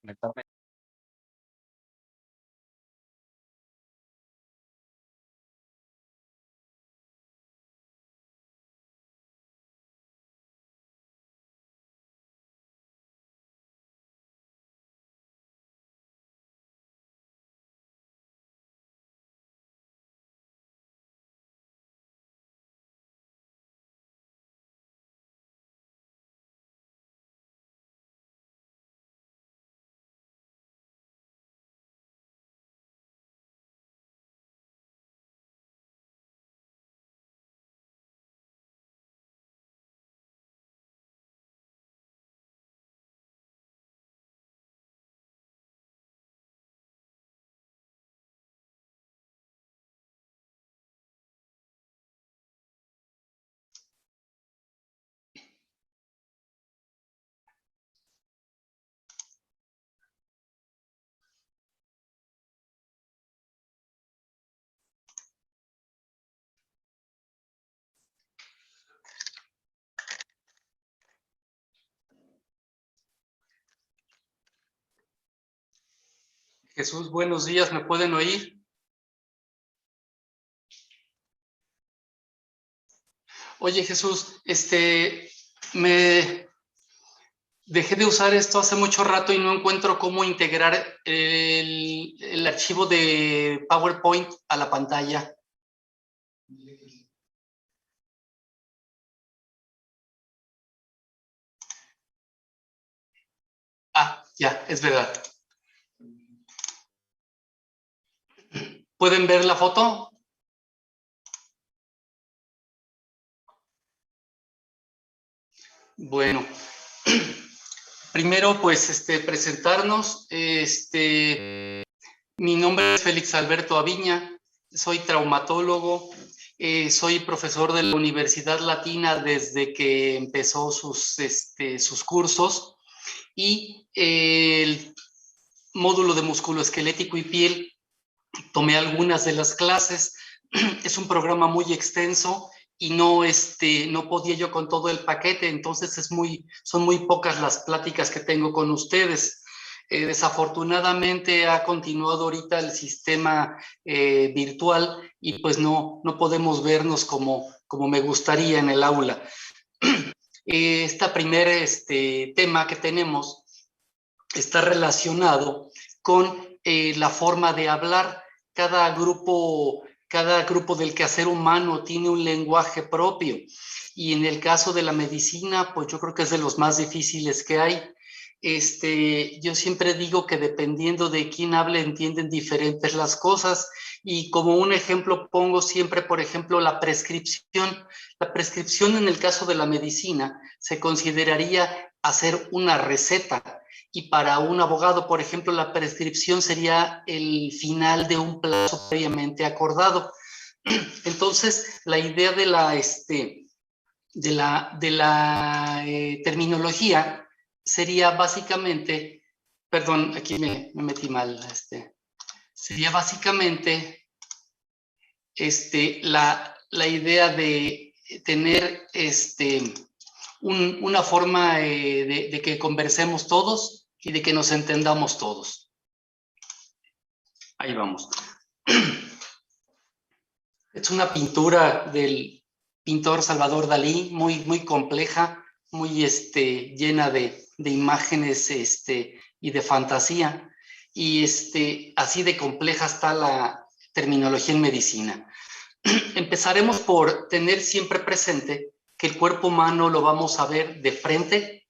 conectarme. Jesús, buenos días, ¿me pueden oír? Oye, Jesús, me dejé de usar esto hace mucho rato y no encuentro cómo integrar el archivo de PowerPoint a la pantalla. Ah, ya, es verdad. ¿Pueden ver la foto? Bueno, primero pues presentarnos. Mi nombre es Félix Alberto Aviña, soy traumatólogo, soy profesor de la Universidad Latina desde que empezó sus cursos, y el módulo de musculoesquelético y piel tomé algunas de las clases. Es un programa muy extenso y no podía yo con todo el paquete, entonces son muy pocas las pláticas que tengo con ustedes. Desafortunadamente ha continuado ahorita el sistema virtual y pues no podemos vernos como me gustaría en el aula. Este primer tema que tenemos está relacionado con la forma de hablar. Cada grupo del quehacer humano tiene un lenguaje propio, y en el caso de la medicina, pues yo creo que es de los más difíciles que hay. Yo siempre digo que dependiendo de quién hable, entienden diferentes las cosas, y como un ejemplo pongo siempre, por ejemplo, la prescripción. La prescripción en el caso de la medicina se consideraría hacer una receta, y para un abogado, por ejemplo, la prescripción sería el final de un plazo previamente acordado. Entonces, la idea de la terminología sería básicamente, perdón, aquí me metí mal, sería básicamente la idea de tener una forma de que conversemos todos y de que nos entendamos todos. Ahí vamos. Es una pintura del pintor Salvador Dalí, muy compleja, muy llena de imágenes y de fantasía. Y así de compleja está la terminología en medicina. Empezaremos por tener siempre presente que el cuerpo humano lo vamos a ver de frente,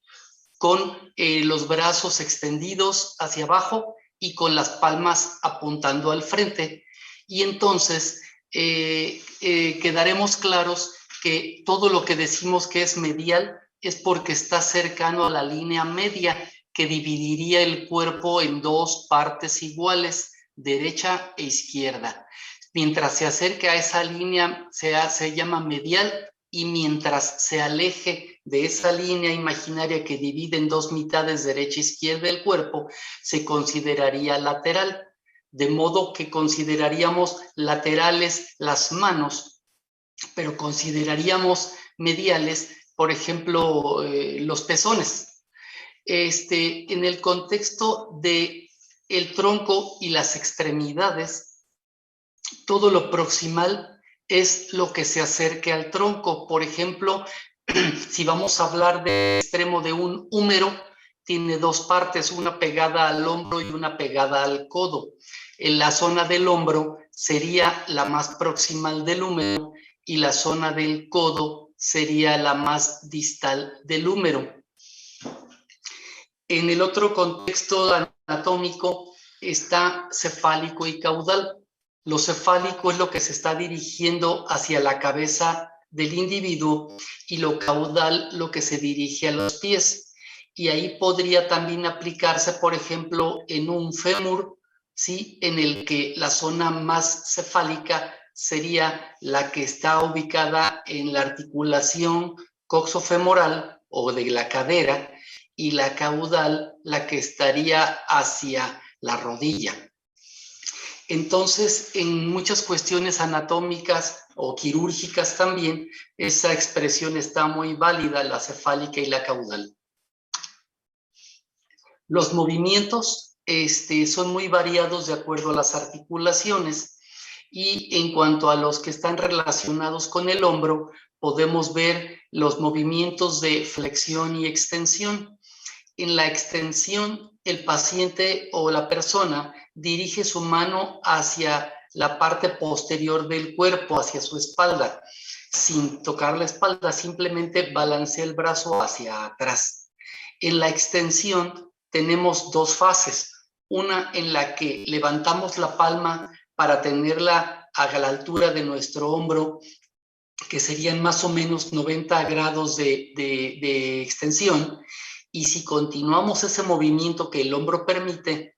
con los brazos extendidos hacia abajo y con las palmas apuntando al frente. Y entonces quedaremos claros que todo lo que decimos que es medial es porque está cercano a la línea media, que dividiría el cuerpo en dos partes iguales, derecha e izquierda. Mientras se acerque a esa línea se llama medial, y mientras se aleje de esa línea imaginaria que divide en dos mitades, derecha e izquierda, el cuerpo, se consideraría lateral. De modo que consideraríamos laterales las manos, pero consideraríamos mediales, por ejemplo, los pezones. En el contexto de el tronco y las extremidades, todo lo proximal es lo que se acerque al tronco. Por ejemplo, si vamos a hablar del extremo de un húmero, tiene dos partes, una pegada al hombro y una pegada al codo. En la zona del hombro sería la más proximal del húmero y la zona del codo sería la más distal del húmero. En el otro contexto anatómico está cefálico y caudal. Lo cefálico es lo que se está dirigiendo hacia la cabeza del individuo y lo caudal lo que se dirige a los pies. Y ahí podría también aplicarse, por ejemplo, en un fémur, ¿sí? En el que la zona más cefálica sería la que está ubicada en la articulación coxofemoral o de la cadera, y la caudal la que estaría hacia la rodilla. Entonces, en muchas cuestiones anatómicas o quirúrgicas también, esa expresión está muy válida, la cefálica y la caudal. Los movimientos son muy variados de acuerdo a las articulaciones, y en cuanto a los que están relacionados con el hombro, podemos ver los movimientos de flexión y extensión. En la extensión, el paciente o la persona dirige su mano hacia la parte posterior del cuerpo, hacia su espalda. Sin tocar la espalda, simplemente balancea el brazo hacia atrás. En la extensión tenemos dos fases. Una en la que levantamos la palma para tenerla a la altura de nuestro hombro, que serían más o menos 90 grados de extensión. Y si continuamos ese movimiento que el hombro permite,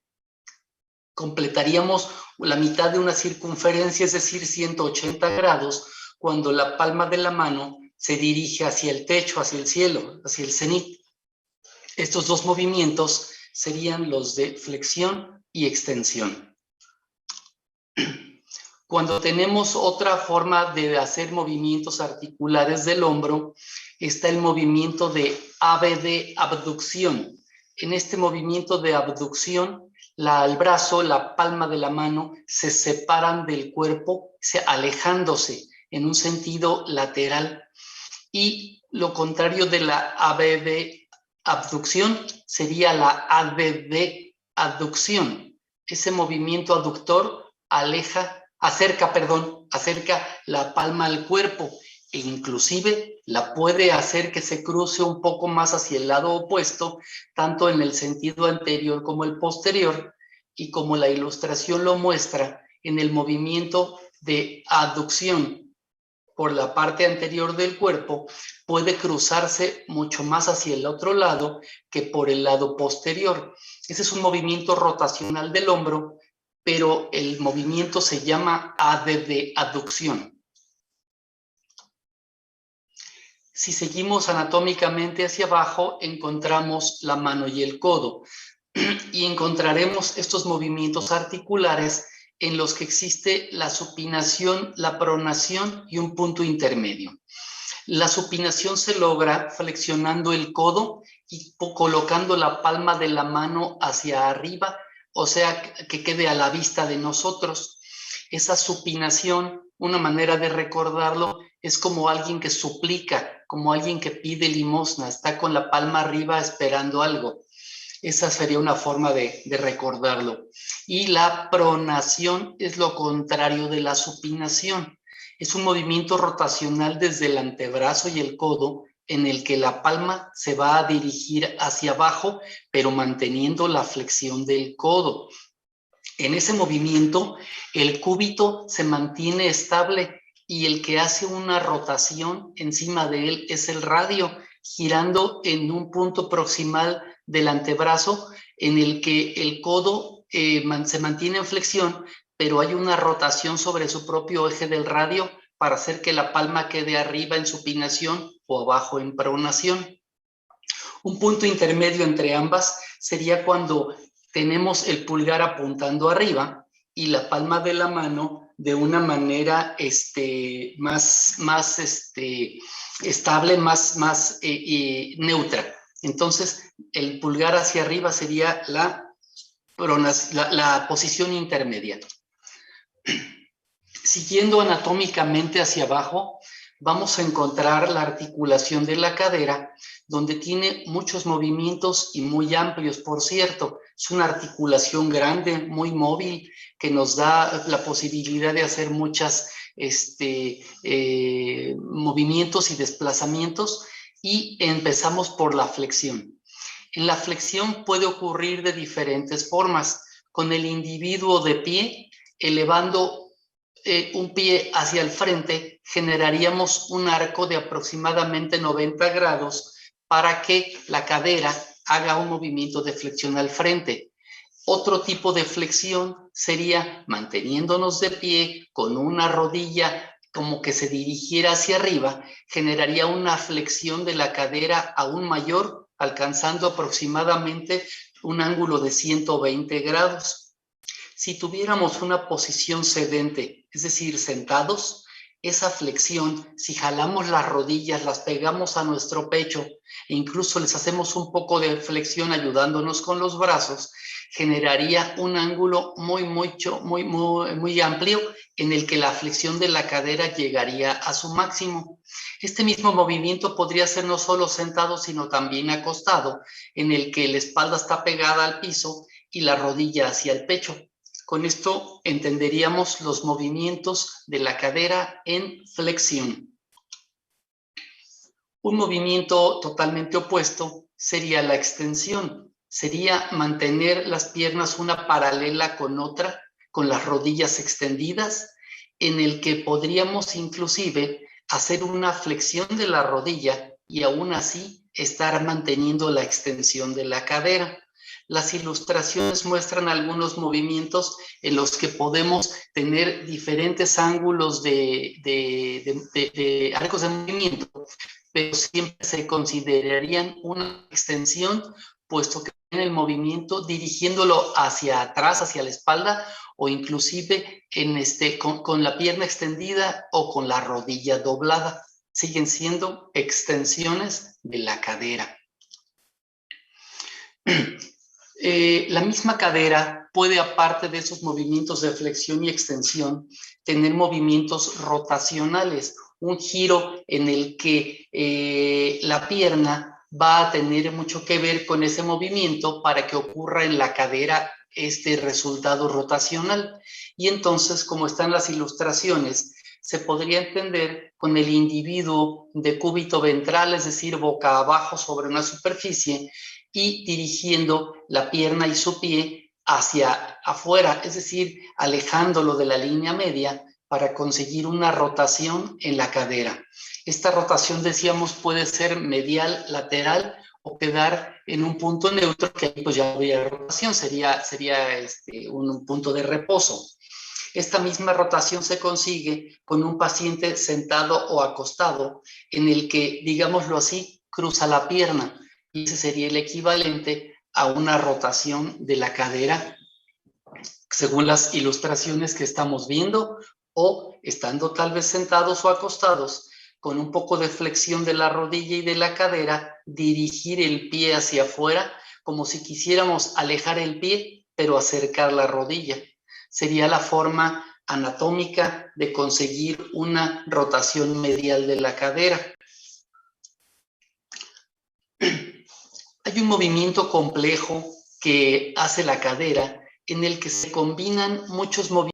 completaríamos la mitad de una circunferencia, es decir, 180 grados, cuando la palma de la mano se dirige hacia el techo, hacia el cielo, hacia el cenit. Estos dos movimientos serían los de flexión y extensión. Cuando tenemos otra forma de hacer movimientos articulares del hombro, está el movimiento de ABD, abducción. En este movimiento de abducción, el brazo, la palma de la mano, se separan del cuerpo, alejándose en un sentido lateral. Y lo contrario de la ABD, abducción, sería la ABD, aducción. Ese movimiento aductor acerca la palma al cuerpo, e inclusive la puede hacer que se cruce un poco más hacia el lado opuesto, tanto en el sentido anterior como el posterior, y como la ilustración lo muestra, en el movimiento de aducción por la parte anterior del cuerpo, puede cruzarse mucho más hacia el otro lado que por el lado posterior. Ese es un movimiento rotacional del hombro, pero el movimiento se llama ADD, aducción. Si seguimos anatómicamente hacia abajo, encontramos la mano y el codo, y encontraremos estos movimientos articulares en los que existe la supinación, la pronación y un punto intermedio. La supinación se logra flexionando el codo y colocando la palma de la mano hacia arriba, o sea, que quede a la vista de nosotros. Esa supinación, una manera de recordarlo, es como alguien que suplica, como alguien que pide limosna, está con la palma arriba esperando algo. Esa sería una forma de recordarlo. Y la pronación es lo contrario de la supinación. Es un movimiento rotacional desde el antebrazo y el codo, en el que la palma se va a dirigir hacia abajo, pero manteniendo la flexión del codo. En ese movimiento, el cúbito se mantiene estable y el que hace una rotación encima de él es el radio, girando en un punto proximal del antebrazo, en el que el codo se mantiene en flexión, pero hay una rotación sobre su propio eje del radio para hacer que la palma quede arriba en supinación o abajo en pronación. Un punto intermedio entre ambas sería cuando tenemos el pulgar apuntando arriba y la palma de la mano de una manera más estable, más neutra. Entonces, el pulgar hacia arriba sería la posición intermedia. Siguiendo anatómicamente hacia abajo, vamos a encontrar la articulación de la cadera, donde tiene muchos movimientos y muy amplios, por cierto. Es una articulación grande, muy móvil, que nos da la posibilidad de hacer muchos movimientos y desplazamientos, y empezamos por la flexión. En la flexión puede ocurrir de diferentes formas, con el individuo de pie, elevando un pie hacia el frente, generaríamos un arco de aproximadamente 90 grados para que la cadera haga un movimiento de flexión al frente. Otro tipo de flexión sería manteniéndonos de pie con una rodilla como que se dirigiera hacia arriba, generaría una flexión de la cadera aún mayor, alcanzando aproximadamente un ángulo de 120 grados. Si tuviéramos una posición sedente, es decir, sentados, esa flexión, si jalamos las rodillas, las pegamos a nuestro pecho e incluso les hacemos un poco de flexión ayudándonos con los brazos, generaría un ángulo muy amplio en el que la flexión de la cadera llegaría a su máximo. Este mismo movimiento podría ser no solo sentado, sino también acostado, en el que la espalda está pegada al piso y la rodilla hacia el pecho. Con esto entenderíamos los movimientos de la cadera en flexión. Un movimiento totalmente opuesto sería la extensión. Sería mantener las piernas una paralela con otra, con las rodillas extendidas, en el que podríamos inclusive hacer una flexión de la rodilla y aún así estar manteniendo la extensión de la cadera. Las ilustraciones muestran algunos movimientos en los que podemos tener diferentes ángulos de arcos de movimiento, pero siempre se considerarían una extensión, puesto que en el movimiento dirigiéndolo hacia atrás, hacia la espalda, o inclusive con la pierna extendida o con la rodilla doblada. Siguen siendo extensiones de la cadera. La misma cadera puede, aparte de esos movimientos de flexión y extensión, tener movimientos rotacionales, un giro en el que la pierna va a tener mucho que ver con ese movimiento para que ocurra en la cadera este resultado rotacional. Y entonces, como están las ilustraciones, se podría entender con el individuo de cúbito ventral, es decir, boca abajo sobre una superficie, y dirigiendo la pierna y su pie hacia afuera, es decir, alejándolo de la línea media para conseguir una rotación en la cadera. Esta rotación, decíamos, puede ser medial, lateral o quedar en un punto neutro, que ahí pues ya habría rotación, sería un punto de reposo. Esta misma rotación se consigue con un paciente sentado o acostado, en el que, digámoslo así, cruza la pierna. Y ese sería el equivalente a una rotación de la cadera, según las ilustraciones que estamos viendo, o estando tal vez sentados o acostados, con un poco de flexión de la rodilla y de la cadera, dirigir el pie hacia afuera, como si quisiéramos alejar el pie, pero acercar la rodilla. Sería la forma anatómica de conseguir una rotación medial de la cadera. Hay un movimiento complejo que hace la cadera en el que se combinan muchos movimientos.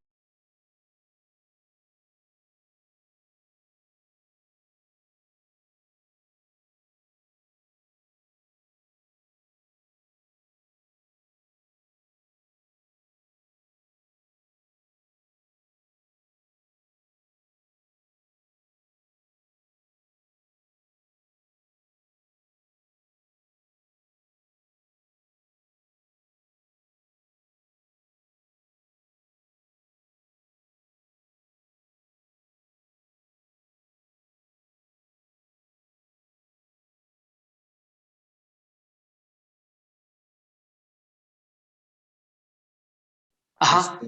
Ajá.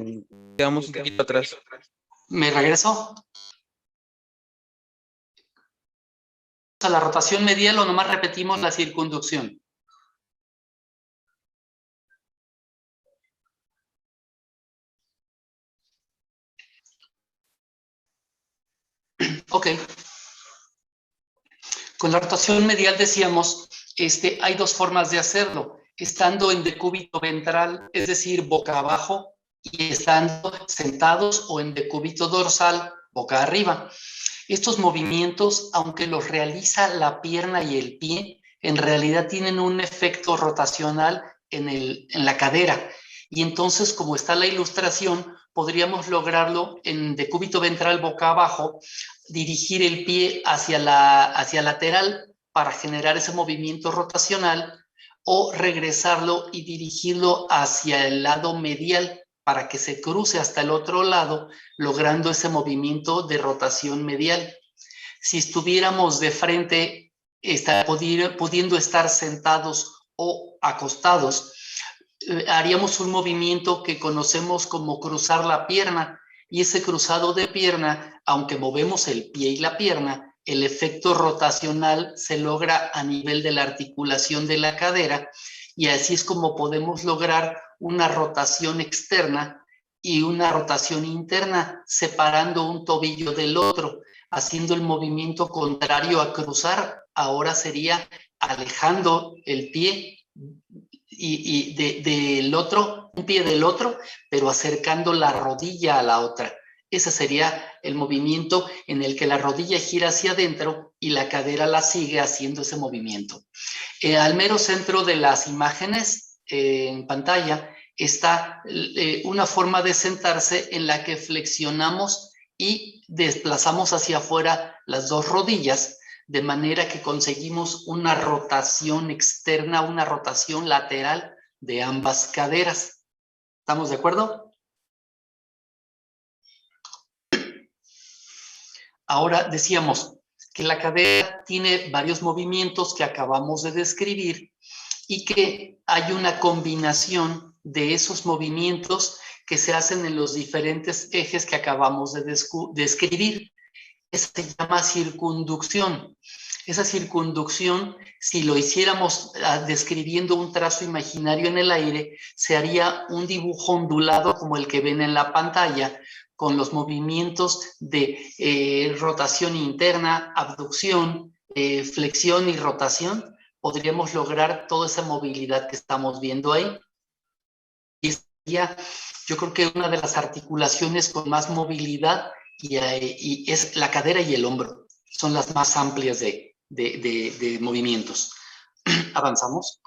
Quedamos un poquito atrás. ¿Me regreso? A la rotación medial o nomás repetimos la circunducción. Ok. Con la rotación medial decíamos, hay dos formas de hacerlo. Estando en decúbito ventral, es decir, boca abajo, y estando sentados o en decúbito dorsal, boca arriba. Estos movimientos, aunque los realiza la pierna y el pie, en realidad tienen un efecto rotacional en la cadera. Y entonces, como está la ilustración, podríamos lograrlo en decúbito ventral boca abajo, dirigir el pie hacia lateral para generar ese movimiento rotacional, o regresarlo y dirigirlo hacia el lado medial para que se cruce hasta el otro lado, logrando ese movimiento de rotación medial. Si estuviéramos de frente, pudiendo estar sentados o acostados, haríamos un movimiento que conocemos como cruzar la pierna, y ese cruzado de pierna, aunque movemos el pie y la pierna, el efecto rotacional se logra a nivel de la articulación de la cadera, y así es como podemos lograr una rotación externa y una rotación interna, separando un tobillo del otro, haciendo el movimiento contrario a cruzar. Ahora sería alejando el pie del otro, un pie del otro, pero acercando la rodilla a la otra. Ese sería el movimiento en el que la rodilla gira hacia adentro y la cadera la sigue haciendo ese movimiento. Al mero centro de las imágenes en pantalla está una forma de sentarse en la que flexionamos y desplazamos hacia afuera las dos rodillas, de manera que conseguimos una rotación externa, una rotación lateral de ambas caderas. ¿Estamos de acuerdo? Ahora decíamos que la cadera tiene varios movimientos que acabamos de describir y que hay una combinación de esos movimientos que se hacen en los diferentes ejes que acabamos de describir. Esa se llama circunducción. Esa circunducción, si lo hiciéramos describiendo un trazo imaginario en el aire, se haría un dibujo ondulado como el que ven en la pantalla, con los movimientos de rotación interna, abducción, flexión y rotación. Podríamos lograr toda esa movilidad que estamos viendo ahí. Y sería, yo creo que una de las articulaciones con más movilidad y es la cadera y el hombro. Son las más amplias de movimientos. Avanzamos.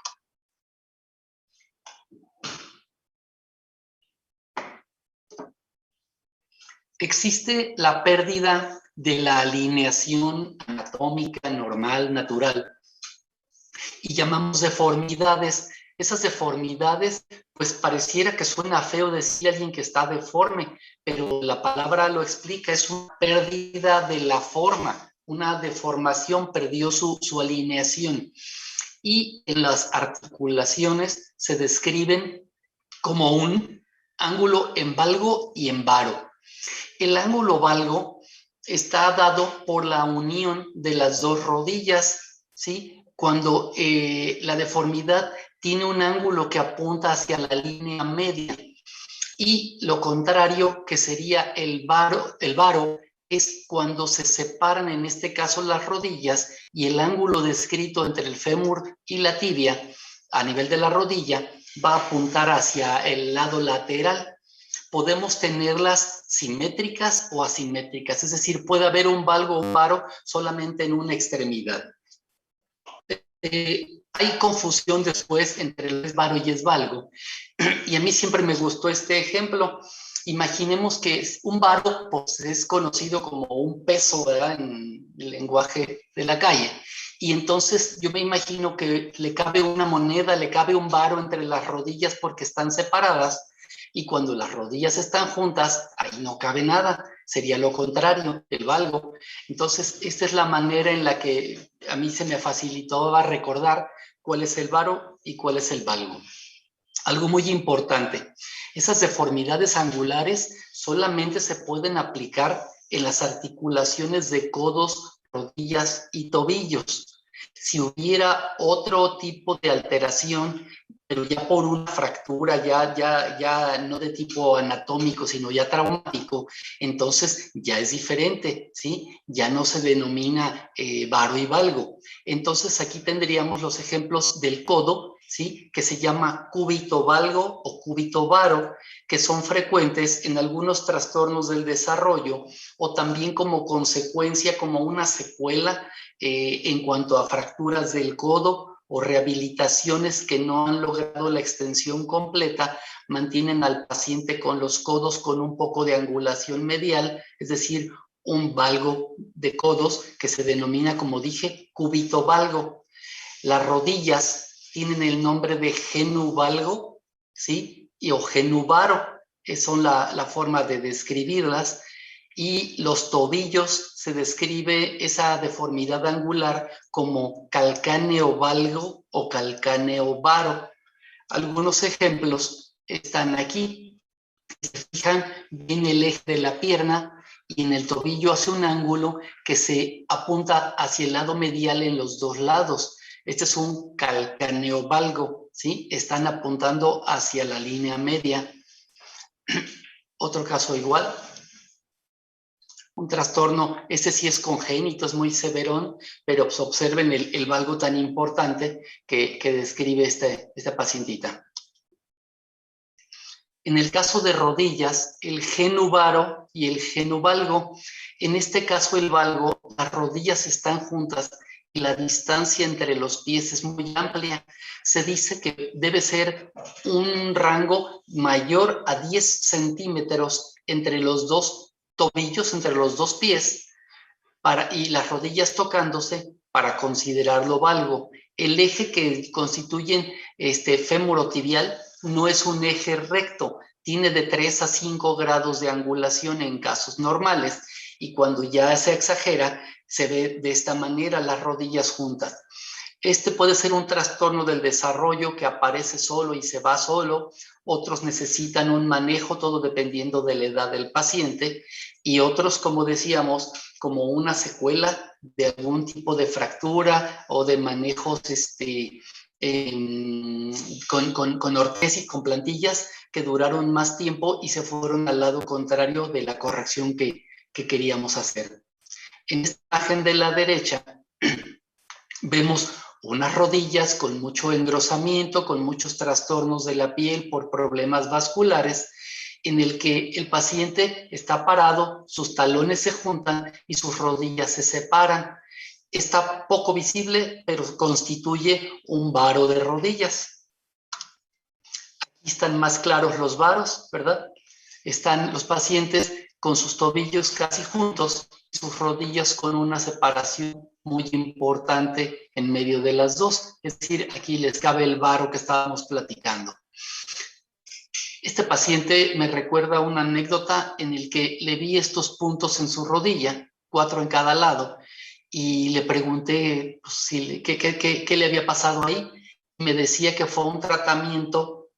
Existe la pérdida de la alineación anatómica normal, natural, y llamamos deformidades. Esas deformidades, pues pareciera que suena feo decir a alguien que está deforme, pero la palabra lo explica, es una pérdida de la forma, una deformación, perdió su alineación. Y en las articulaciones se describen como un ángulo en valgo y en varo. El ángulo valgo está dado por la unión de las dos rodillas, ¿sí? Cuando la deformidad tiene un ángulo que apunta hacia la línea media, y lo contrario, que sería el varo, es cuando se separan, en este caso, las rodillas, y el ángulo descrito entre el fémur y la tibia a nivel de la rodilla va a apuntar hacia el lado lateral. Podemos tenerlas simétricas o asimétricas, es decir, puede haber un valgo o un varo solamente en una extremidad. Hay confusión después entre el esvaro y esvalgo, y a mí siempre me gustó este ejemplo. Imaginemos que un varo pues, es conocido como un peso, ¿verdad?, en el lenguaje de la calle, y entonces yo me imagino que le cabe una moneda, le cabe un varo entre las rodillas porque están separadas, y cuando las rodillas están juntas, ahí no cabe nada, sería lo contrario, el valgo. Entonces, esta es la manera en la que a mí se me facilitó a recordar cuál es el varo y cuál es el valgo. Algo muy importante, esas deformidades angulares solamente se pueden aplicar en las articulaciones de codos, rodillas y tobillos. Si hubiera otro tipo de alteración, pero ya por una fractura, ya no de tipo anatómico, sino ya traumático, entonces ya es diferente, ¿sí? Ya no se denomina varo y valgo. Entonces aquí tendríamos los ejemplos del codo, ¿sí? Que se llama cúbito valgo o cúbito varo, que son frecuentes en algunos trastornos del desarrollo o también como consecuencia, como una secuela en cuanto a fracturas del codo o rehabilitaciones que no han logrado la extensión completa, mantienen al paciente con los codos con un poco de angulación medial, es decir, un valgo de codos que se denomina, como dije, cúbito valgo. Las rodillas tienen el nombre de genu valgo, ¿sí? O genu varo, son la forma de describirlas. Y los tobillos se describe esa deformidad angular como calcáneo valgo o calcáneo varo. Algunos ejemplos están aquí. Si se fijan, viene el eje de la pierna y en el tobillo hace un ángulo que se apunta hacia el lado medial en los dos lados. Este es un calcáneo valgo, ¿sí? Están apuntando hacia la línea media. Otro caso igual. Un trastorno, este sí es congénito, es muy severón, pero pues observen el valgo tan importante que describe esta pacientita. En el caso de rodillas, el genu varo y el genu valgo, en este caso el valgo, las rodillas están juntas y la distancia entre los pies es muy amplia. Se dice que debe ser un rango mayor a 10 centímetros entre los dos tobillos, entre los dos pies, y las rodillas tocándose para considerarlo valgo. El eje que constituyen fémuro-tibial no es un eje recto, tiene de 3 a 5 grados de angulación en casos normales y cuando ya se exagera se ve de esta manera las rodillas juntas. Este puede ser un trastorno del desarrollo que aparece solo y se va solo. Otros necesitan un manejo, todo dependiendo de la edad del paciente. Y otros, como decíamos, como una secuela de algún tipo de fractura o de manejos con ortesis, con plantillas que duraron más tiempo y se fueron al lado contrario de la corrección que queríamos hacer. En esta imagen de la derecha vemos unas rodillas con mucho engrosamiento, con muchos trastornos de la piel por problemas vasculares, en el que el paciente está parado, sus talones se juntan y sus rodillas se separan. Está poco visible, pero constituye un varo de rodillas. Aquí están más claros los varos, ¿verdad? Están los pacientes con sus tobillos casi juntos y sus rodillas con una separación muy importante en medio de las dos. Es decir, aquí les cabe el varo que estábamos platicando. Este paciente me recuerda una anécdota en el que le vi estos puntos en su rodilla, 4 en cada lado, y le pregunté pues, qué le había pasado ahí. Me decía que fue un tratamiento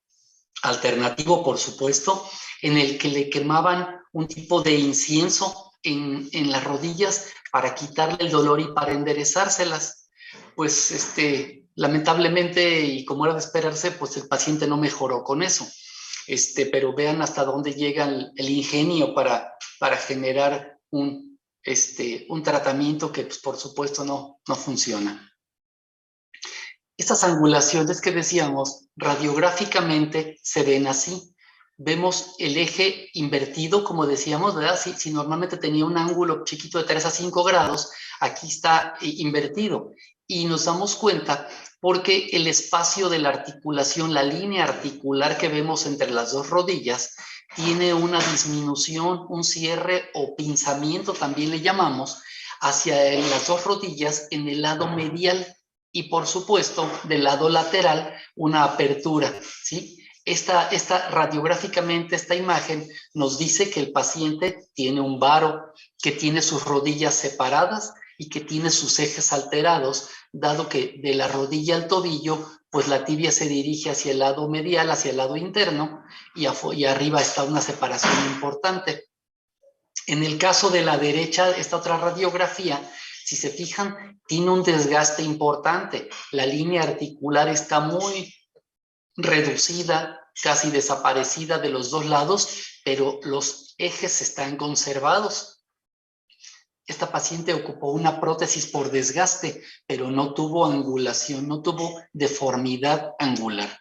alternativo, por supuesto, en el que le quemaban un tipo de incienso en las rodillas para quitarle el dolor y para enderezárselas. Pues lamentablemente, y como era de esperarse, pues el paciente no mejoró con eso. Pero vean hasta dónde llega el ingenio para generar un tratamiento que, pues, por supuesto, no funciona. Estas angulaciones que decíamos, radiográficamente se ven así. Vemos el eje invertido, como decíamos, ¿verdad? Si normalmente tenía un ángulo chiquito de 3 a 5 grados, aquí está invertido. Y nos damos cuenta porque el espacio de la articulación, la línea articular que vemos entre las dos rodillas, tiene una disminución, un cierre o pinzamiento, también le llamamos, hacia las dos rodillas en el lado medial. Y por supuesto, del lado lateral, una apertura, ¿sí? Radiográficamente, esta imagen nos dice que el paciente tiene un varo, que tiene sus rodillas separadas y que tiene sus ejes alterados, dado que de la rodilla al tobillo, pues la tibia se dirige hacia el lado medial, hacia el lado interno, y arriba está una separación importante. En el caso de la derecha, esta otra radiografía, Si se fijan, tiene un desgaste importante. La línea articular está muy reducida, casi desaparecida de los dos lados, pero los ejes están conservados. Esta paciente ocupó una prótesis por desgaste, pero no tuvo angulación, no tuvo deformidad angular.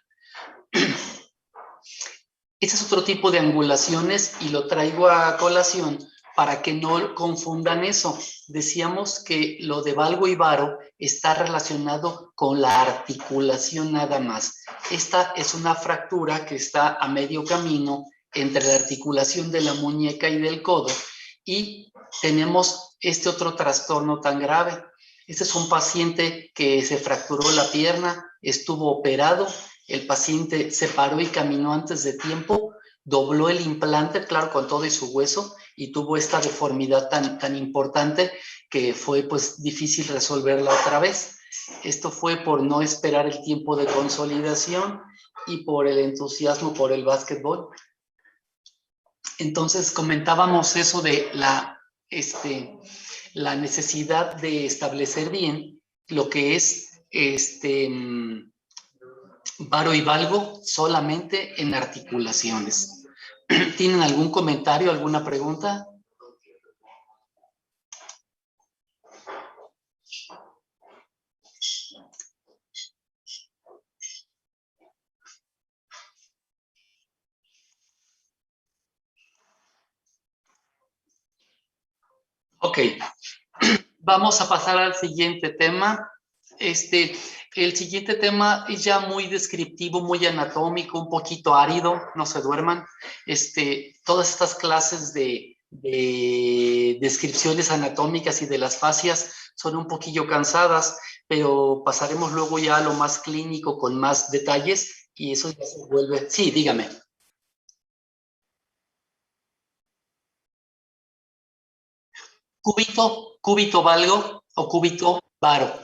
Este es otro tipo de angulaciones y lo traigo a colación para que no confundan eso. Decíamos que lo de valgo y varo está relacionado con la articulación nada más. Esta es una fractura que está a medio camino entre la articulación de la muñeca y del codo y tenemos este otro trastorno tan grave. Este es un paciente que se fracturó la pierna, estuvo operado. El paciente se paró y caminó antes de tiempo, dobló el implante, claro, con todo y su hueso, y tuvo esta deformidad tan importante que fue pues difícil resolverla otra vez. Esto fue por no esperar el tiempo de consolidación y por el entusiasmo por el básquetbol. Entonces comentábamos eso de la necesidad de establecer bien lo que es varo y valgo solamente en articulaciones. ¿Tienen algún comentario, alguna pregunta? Ok, vamos a pasar al siguiente tema. El siguiente tema es ya muy descriptivo, muy anatómico, un poquito árido, no se duerman. Todas estas clases de descripciones anatómicas y de las fascias son un poquillo cansadas, pero pasaremos luego ya a lo más clínico con más detalles y eso ya se vuelve... Sí, dígame. Cúbito valgo o cúbito varo.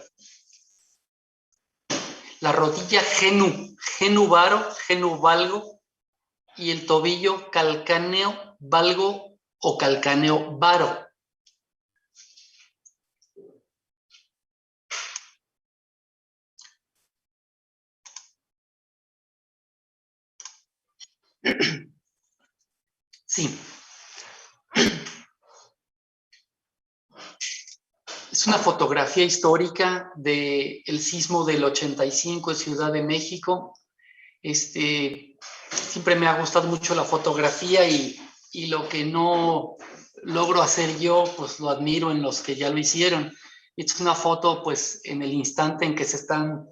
La rodilla genu varo, genu valgo, y el tobillo calcáneo valgo o calcáneo varo. Sí. Es una fotografía histórica del sismo del 85 en Ciudad de México. Siempre me ha gustado mucho la fotografía y lo que no logro hacer yo, pues lo admiro en los que ya lo hicieron. Es una foto, pues, en el instante en que se están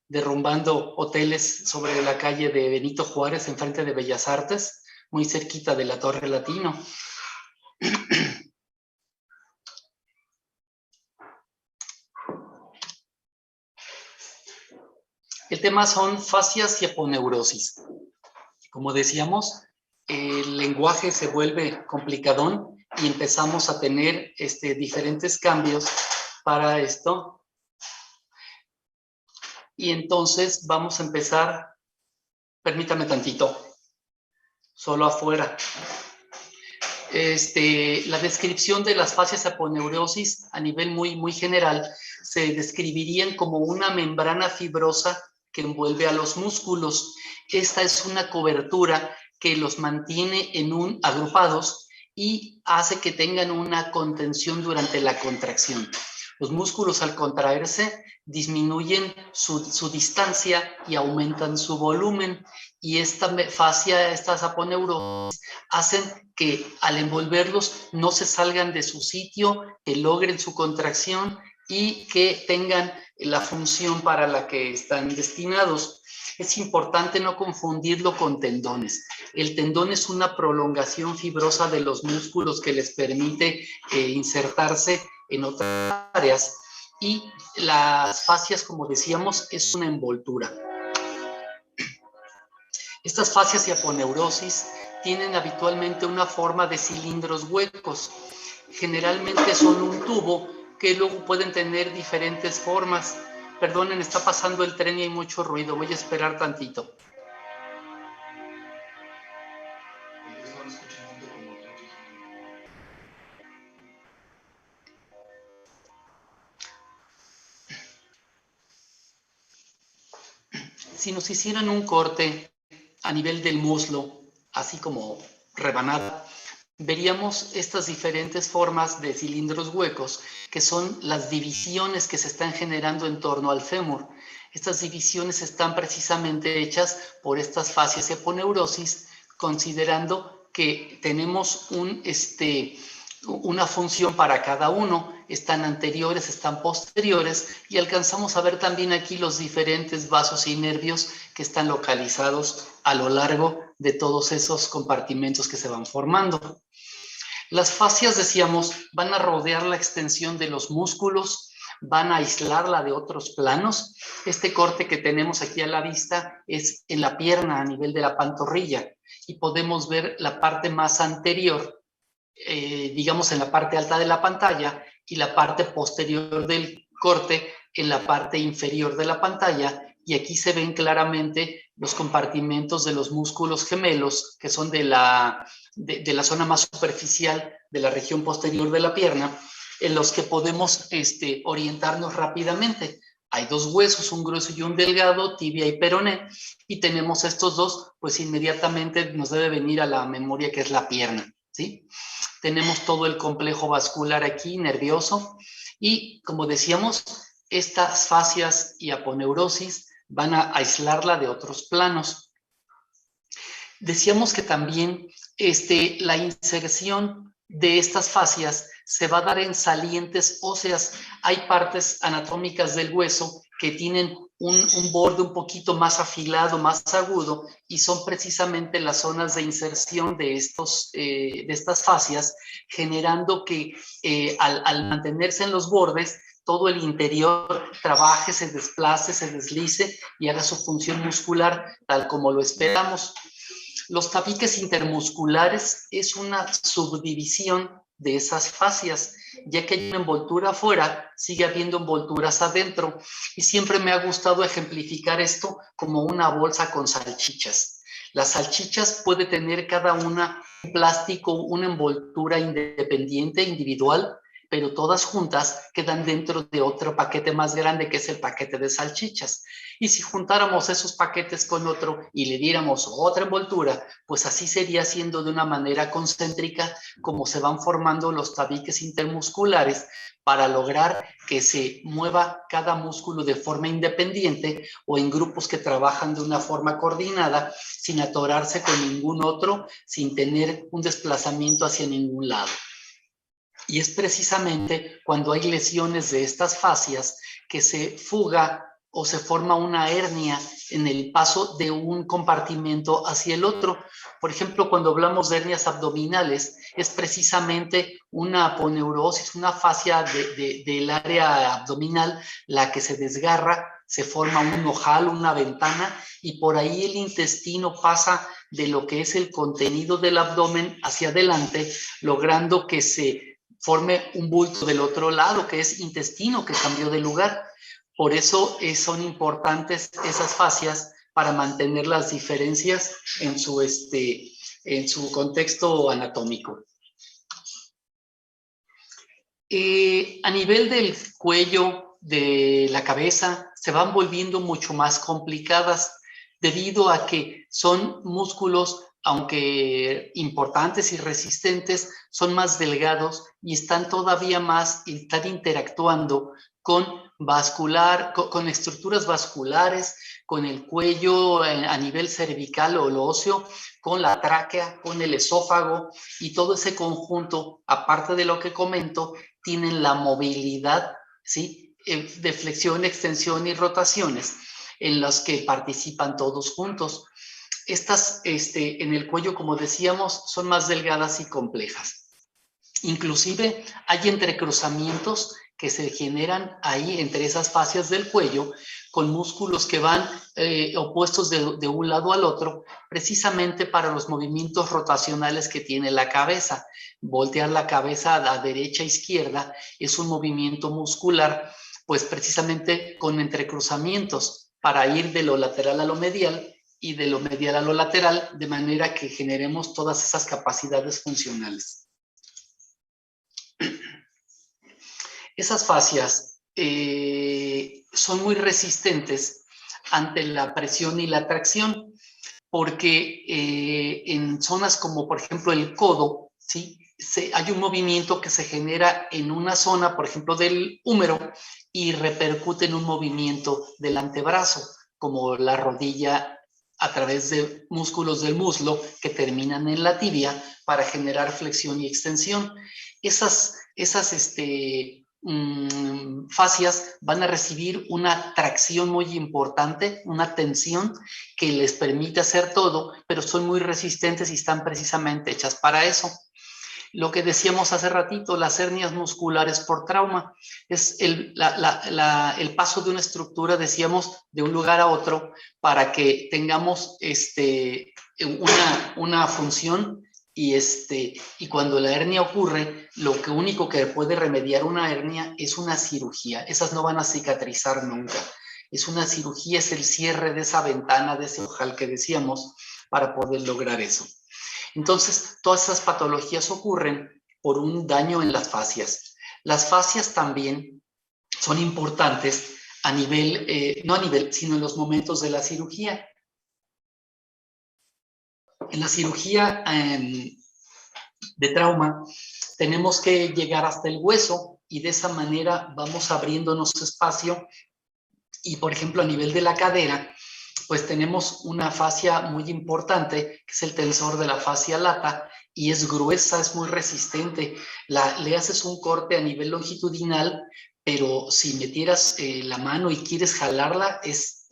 derrumbando hoteles sobre la calle de Benito Juárez, enfrente de Bellas Artes, muy cerquita de la Torre Latino. El tema son fascias y aponeurosis. Como decíamos, el lenguaje se vuelve complicadón y empezamos a tener diferentes cambios para esto. Y entonces vamos a empezar, permítame tantito, solo afuera. La descripción de las fascias aponeurosis a nivel muy general se describirían como una membrana fibrosa que envuelve a los músculos. Esta es una cobertura que los mantiene agrupados y hace que tengan una contención durante la contracción. Los músculos al contraerse disminuyen su distancia y aumentan su volumen, y esta fascia, estas aponeurosis hacen que al envolverlos no se salgan de su sitio, que logren su contracción y que tengan la función para la que están destinados. Es importante no confundirlo con tendones. El tendón es una prolongación fibrosa de los músculos que les permite insertarse en otras áreas, y las fascias, como decíamos, es una envoltura. Estas fascias y aponeurosis tienen habitualmente una forma de cilindros huecos. Generalmente son un tubo que luego pueden tener diferentes formas. Perdonen, está pasando el tren y hay mucho ruido. Voy a esperar tantito. si nos hicieran un corte a nivel del muslo, así como rebanada, veríamos estas diferentes formas de cilindros huecos, que son las divisiones que se están generando en torno al fémur. Estas divisiones están precisamente hechas por estas fascias de aponeurosis, considerando que tenemos una función para cada uno, están anteriores, están posteriores, y alcanzamos a ver también aquí los diferentes vasos y nervios que están localizados a lo largo de todos esos compartimentos que se van formando. Las fascias, decíamos, van a rodear la extensión de los músculos, van a aislarla de otros planos. Este corte que tenemos aquí a la vista es en la pierna a nivel de la pantorrilla y podemos ver la parte más anterior, digamos en la parte alta de la pantalla, y la parte posterior del corte en la parte inferior de la pantalla, y aquí se ven claramente los compartimentos de los músculos gemelos, que son de la zona más superficial de la región posterior de la pierna, en los que podemos orientarnos rápidamente. Hay dos huesos, un grueso y un delgado, tibia y peroné, y tenemos estos dos, pues inmediatamente nos debe venir a la memoria que es la pierna, ¿sí? Tenemos todo el complejo vascular aquí, nervioso, y como decíamos, estas fascias y aponeurosis van a aislarla de otros planos. Decíamos que también la inserción de estas fascias se va a dar en salientes óseas. Hay partes anatómicas del hueso que tienen un borde un poquito más afilado, más agudo, y son precisamente las zonas de inserción de estas fascias, generando que al mantenerse en los bordes, todo el interior trabaje, se desplace, se deslice y haga su función muscular tal como lo esperamos. Los tabiques intermusculares es una subdivisión de esas fascias, ya que hay una envoltura afuera, sigue habiendo envolturas adentro, y siempre me ha gustado ejemplificar esto como una bolsa con salchichas. Las salchichas puede tener cada una un plástico, una envoltura independiente, individual, pero todas juntas quedan dentro de otro paquete más grande, que es el paquete de salchichas. Y si juntáramos esos paquetes con otro y le diéramos otra envoltura, pues así sería siendo de una manera concéntrica como se van formando los tabiques intermusculares, para lograr que se mueva cada músculo de forma independiente o en grupos que trabajan de una forma coordinada, sin atorarse con ningún otro, sin tener un desplazamiento hacia ningún lado. Y es precisamente cuando hay lesiones de estas fascias que se fuga o se forma una hernia en el paso de un compartimento hacia el otro. Por ejemplo, cuando hablamos de hernias abdominales, es precisamente una aponeurosis, una fascia del área abdominal, la que se desgarra, se forma un ojal, una ventana, y por ahí el intestino pasa de lo que es el contenido del abdomen hacia adelante, logrando que se forme un bulto del otro lado, que es intestino, que cambió de lugar. Por eso son importantes esas fascias, para mantener las diferencias en su contexto anatómico. A nivel del cuello, de la cabeza, se van volviendo mucho más complicadas, debido a que son músculos, aunque importantes y resistentes, son más delgados y están todavía más, están interactuando con estructuras vasculares, con el cuello a nivel cervical o lo óseo, con la tráquea, con el esófago, y todo ese conjunto, aparte de lo que comento, tienen la movilidad, ¿sí?, de flexión, extensión y rotaciones, en las que participan todos juntos. Estas en el cuello, como decíamos, son más delgadas y complejas. Inclusive hay entrecruzamientos que se generan ahí entre esas fascias del cuello, con músculos que van opuestos de un lado al otro, precisamente para los movimientos rotacionales que tiene la cabeza. Voltear la cabeza a derecha e izquierda es un movimiento muscular, pues precisamente con entrecruzamientos, para ir de lo lateral a lo medial y de lo medial a lo lateral, de manera que generemos todas esas capacidades funcionales. Esas fascias son muy resistentes ante la presión y la tracción, porque en zonas como por ejemplo el codo, ¿sí? Hay un movimiento que se genera en una zona, por ejemplo, del húmero y repercute en un movimiento del antebrazo, como la rodilla a través de músculos del muslo que terminan en la tibia para generar flexión y extensión. Esas fascias van a recibir una tracción muy importante, una tensión que les permite hacer todo, pero son muy resistentes y están precisamente hechas para eso. Lo que decíamos hace ratito, las hernias musculares por trauma, es el paso de una estructura, decíamos, de un lugar a otro para que tengamos una función y cuando la hernia ocurre, lo que único que puede remediar una hernia es una cirugía. Esas no van a cicatrizar nunca. Es una cirugía, es el cierre de esa ventana, de ese ojal que decíamos, para poder lograr eso. Entonces, todas esas patologías ocurren por un daño en las fascias. Las fascias también son importantes a nivel, no a nivel, sino en los momentos de la cirugía. En la cirugía de trauma tenemos que llegar hasta el hueso y de esa manera vamos abriéndonos espacio y, por ejemplo, a nivel de la cadera, pues tenemos una fascia muy importante, que es el tensor de la fascia lata, y es gruesa, es muy resistente. Le haces un corte a nivel longitudinal, pero si metieras la mano y quieres jalarla, es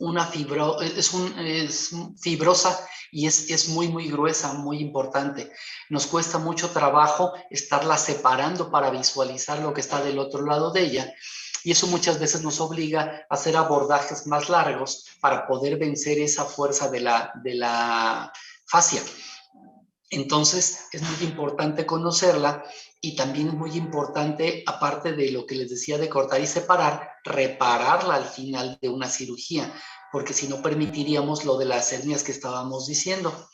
fibrosa y es muy, muy gruesa, muy importante. Nos cuesta mucho trabajo estarla separando para visualizar lo que está del otro lado de ella. Y eso muchas veces nos obliga a hacer abordajes más largos para poder vencer esa fuerza de la fascia. Entonces, es muy importante conocerla y también es muy importante, aparte de lo que les decía de cortar y separar, repararla al final de una cirugía, porque si no permitiríamos lo de las hernias que estábamos diciendo.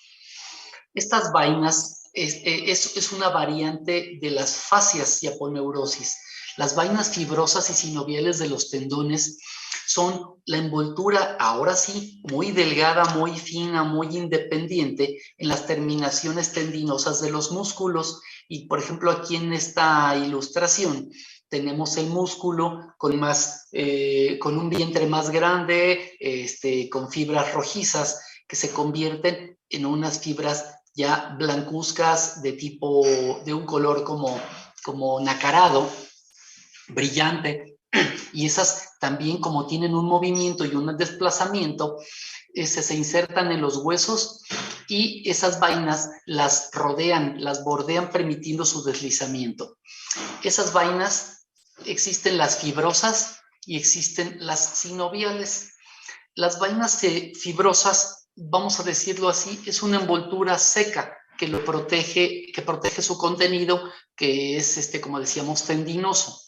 Estas vainas es una variante de las fascias y aponeurosis. Las vainas fibrosas y sinoviales de los tendones son la envoltura, ahora sí, muy delgada, muy fina, muy independiente en las terminaciones tendinosas de los músculos. Y, por ejemplo, aquí en esta ilustración tenemos el músculo con un vientre más grande, con fibras rojizas que se convierten en unas fibras ya blancuzcas de un color como nacarado, brillante, y esas también como tienen un movimiento y un desplazamiento, se insertan en los huesos y esas vainas las rodean, las bordean permitiendo su deslizamiento. Esas vainas existen las fibrosas y existen las sinoviales. Las vainas fibrosas, vamos a decirlo así, es una envoltura seca que protege su contenido, que es, como decíamos, tendinoso.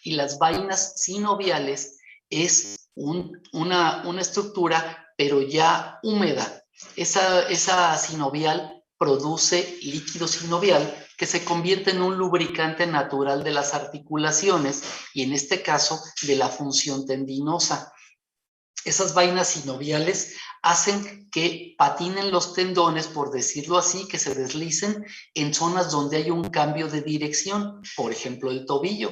Y las vainas sinoviales es una estructura, pero ya húmeda. Esa sinovial produce líquido sinovial que se convierte en un lubricante natural de las articulaciones y en este caso de la función tendinosa. Esas vainas sinoviales hacen que patinen los tendones, por decirlo así, que se deslicen en zonas donde hay un cambio de dirección, por ejemplo, el tobillo.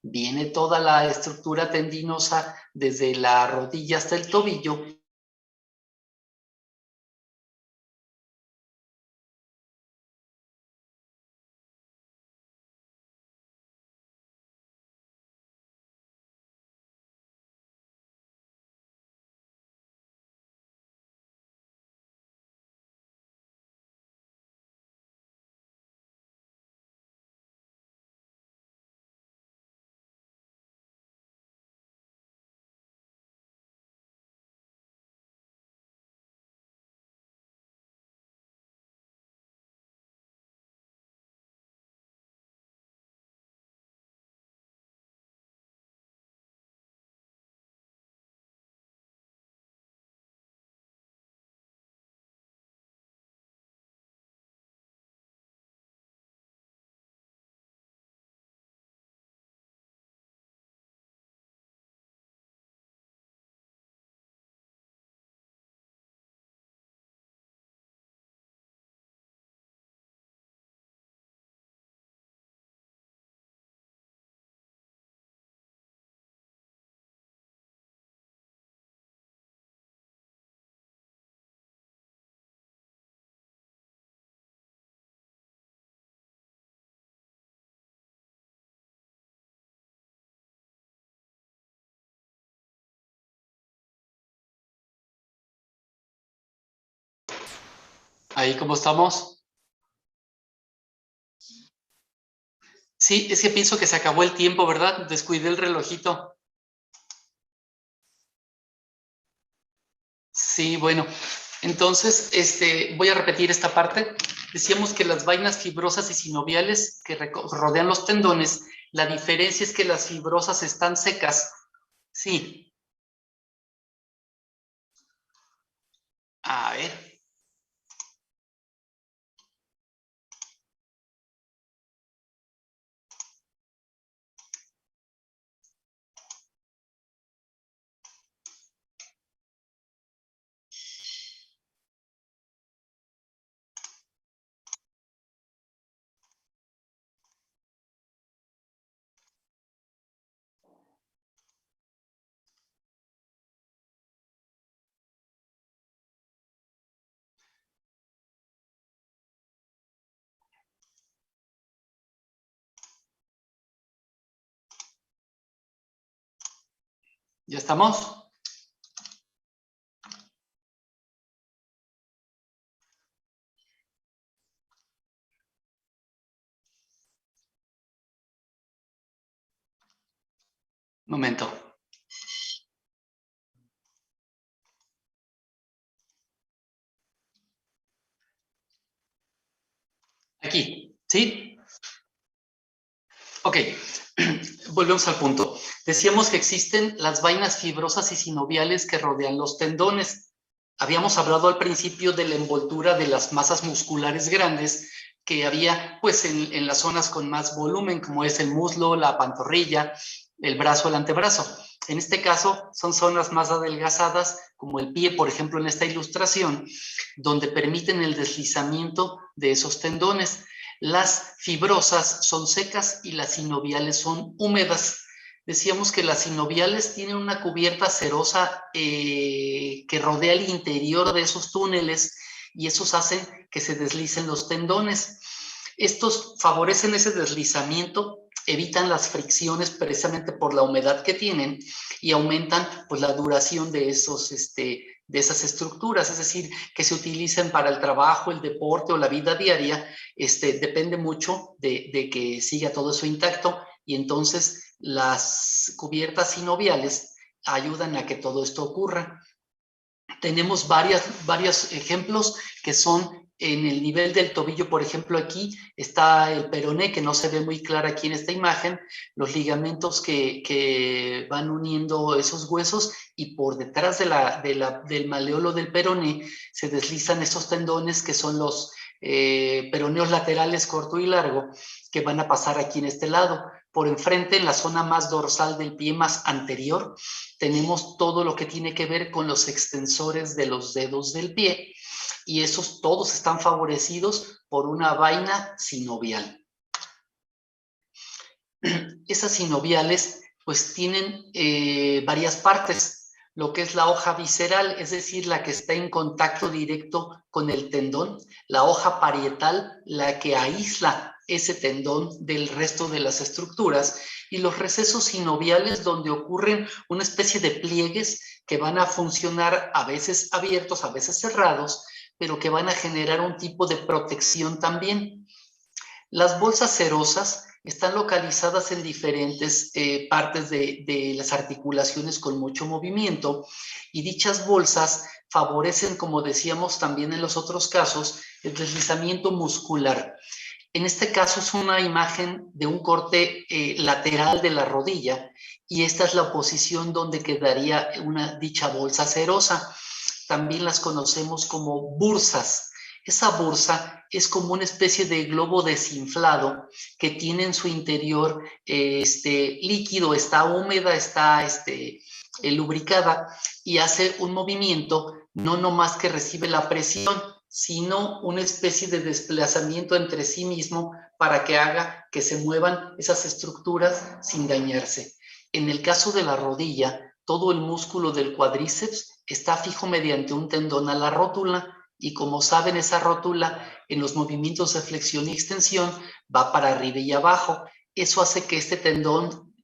Viene toda la estructura tendinosa desde la rodilla hasta el tobillo Ahí, ¿cómo estamos? Sí, es que pienso que se acabó el tiempo, ¿verdad? Descuidé el relojito. Sí, bueno. Entonces, voy a repetir esta parte. Decíamos que las vainas fibrosas y sinoviales que rodean los tendones, la diferencia es que las fibrosas están secas. Sí. A ver. ¿Ya estamos? Momento. Aquí, ¿sí? Ok, volvemos al punto. Decíamos que existen las vainas fibrosas y sinoviales que rodean los tendones. Habíamos hablado al principio de la envoltura de las masas musculares grandes que había pues en las zonas con más volumen, como es el muslo, la pantorrilla, el brazo, el antebrazo. En este caso son zonas más adelgazadas, como el pie, por ejemplo, en esta ilustración, donde permiten el deslizamiento de esos tendones. Las fibrosas son secas y las sinoviales son húmedas. Decíamos que las sinoviales tienen una cubierta cerosa que rodea el interior de esos túneles y esos hacen que se deslicen los tendones. Estos favorecen ese deslizamiento, evitan las fricciones precisamente por la humedad que tienen y aumentan pues la duración de de esas estructuras, es decir, que se utilicen para el trabajo, el deporte o la vida diaria, depende mucho de que siga todo eso intacto y entonces las cubiertas sinoviales ayudan a que todo esto ocurra. Tenemos varios ejemplos que son en el nivel del tobillo, por ejemplo, aquí está el peroné, que no se ve muy claro aquí en esta imagen, los ligamentos que van uniendo esos huesos y por detrás del maleolo del peroné se deslizan esos tendones que son los peroneos laterales corto y largo, que van a pasar aquí en este lado. Por enfrente, en la zona más dorsal del pie más anterior, tenemos todo lo que tiene que ver con los extensores de los dedos del pie y esos todos están favorecidos por una vaina sinovial. Esas sinoviales pues tienen varias partes, lo que es la hoja visceral, es decir, la que está en contacto directo con el tendón, la hoja parietal, la que aísla ese tendón del resto de las estructuras, y los recesos sinoviales donde ocurren una especie de pliegues que van a funcionar a veces abiertos, a veces cerrados, pero que van a generar un tipo de protección también. Las bolsas cerosas están localizadas en diferentes partes de las articulaciones con mucho movimiento y dichas bolsas favorecen, como decíamos también en los otros casos, el deslizamiento muscular. En este caso es una imagen de un corte lateral de la rodilla y esta es la posición donde quedaría dicha bolsa cerosa. También las conocemos como bursas. Esa bursa es como una especie de globo desinflado que tiene en su interior líquido, está húmeda, está lubricada y hace un movimiento, no nomás que recibe la presión, sino una especie de desplazamiento entre sí mismo para que haga que se muevan esas estructuras sin dañarse. En el caso de la rodilla, todo el músculo del cuádriceps está fijo mediante un tendón a la rótula y como saben esa rótula en los movimientos de flexión y extensión va para arriba y abajo. Eso hace que este tendón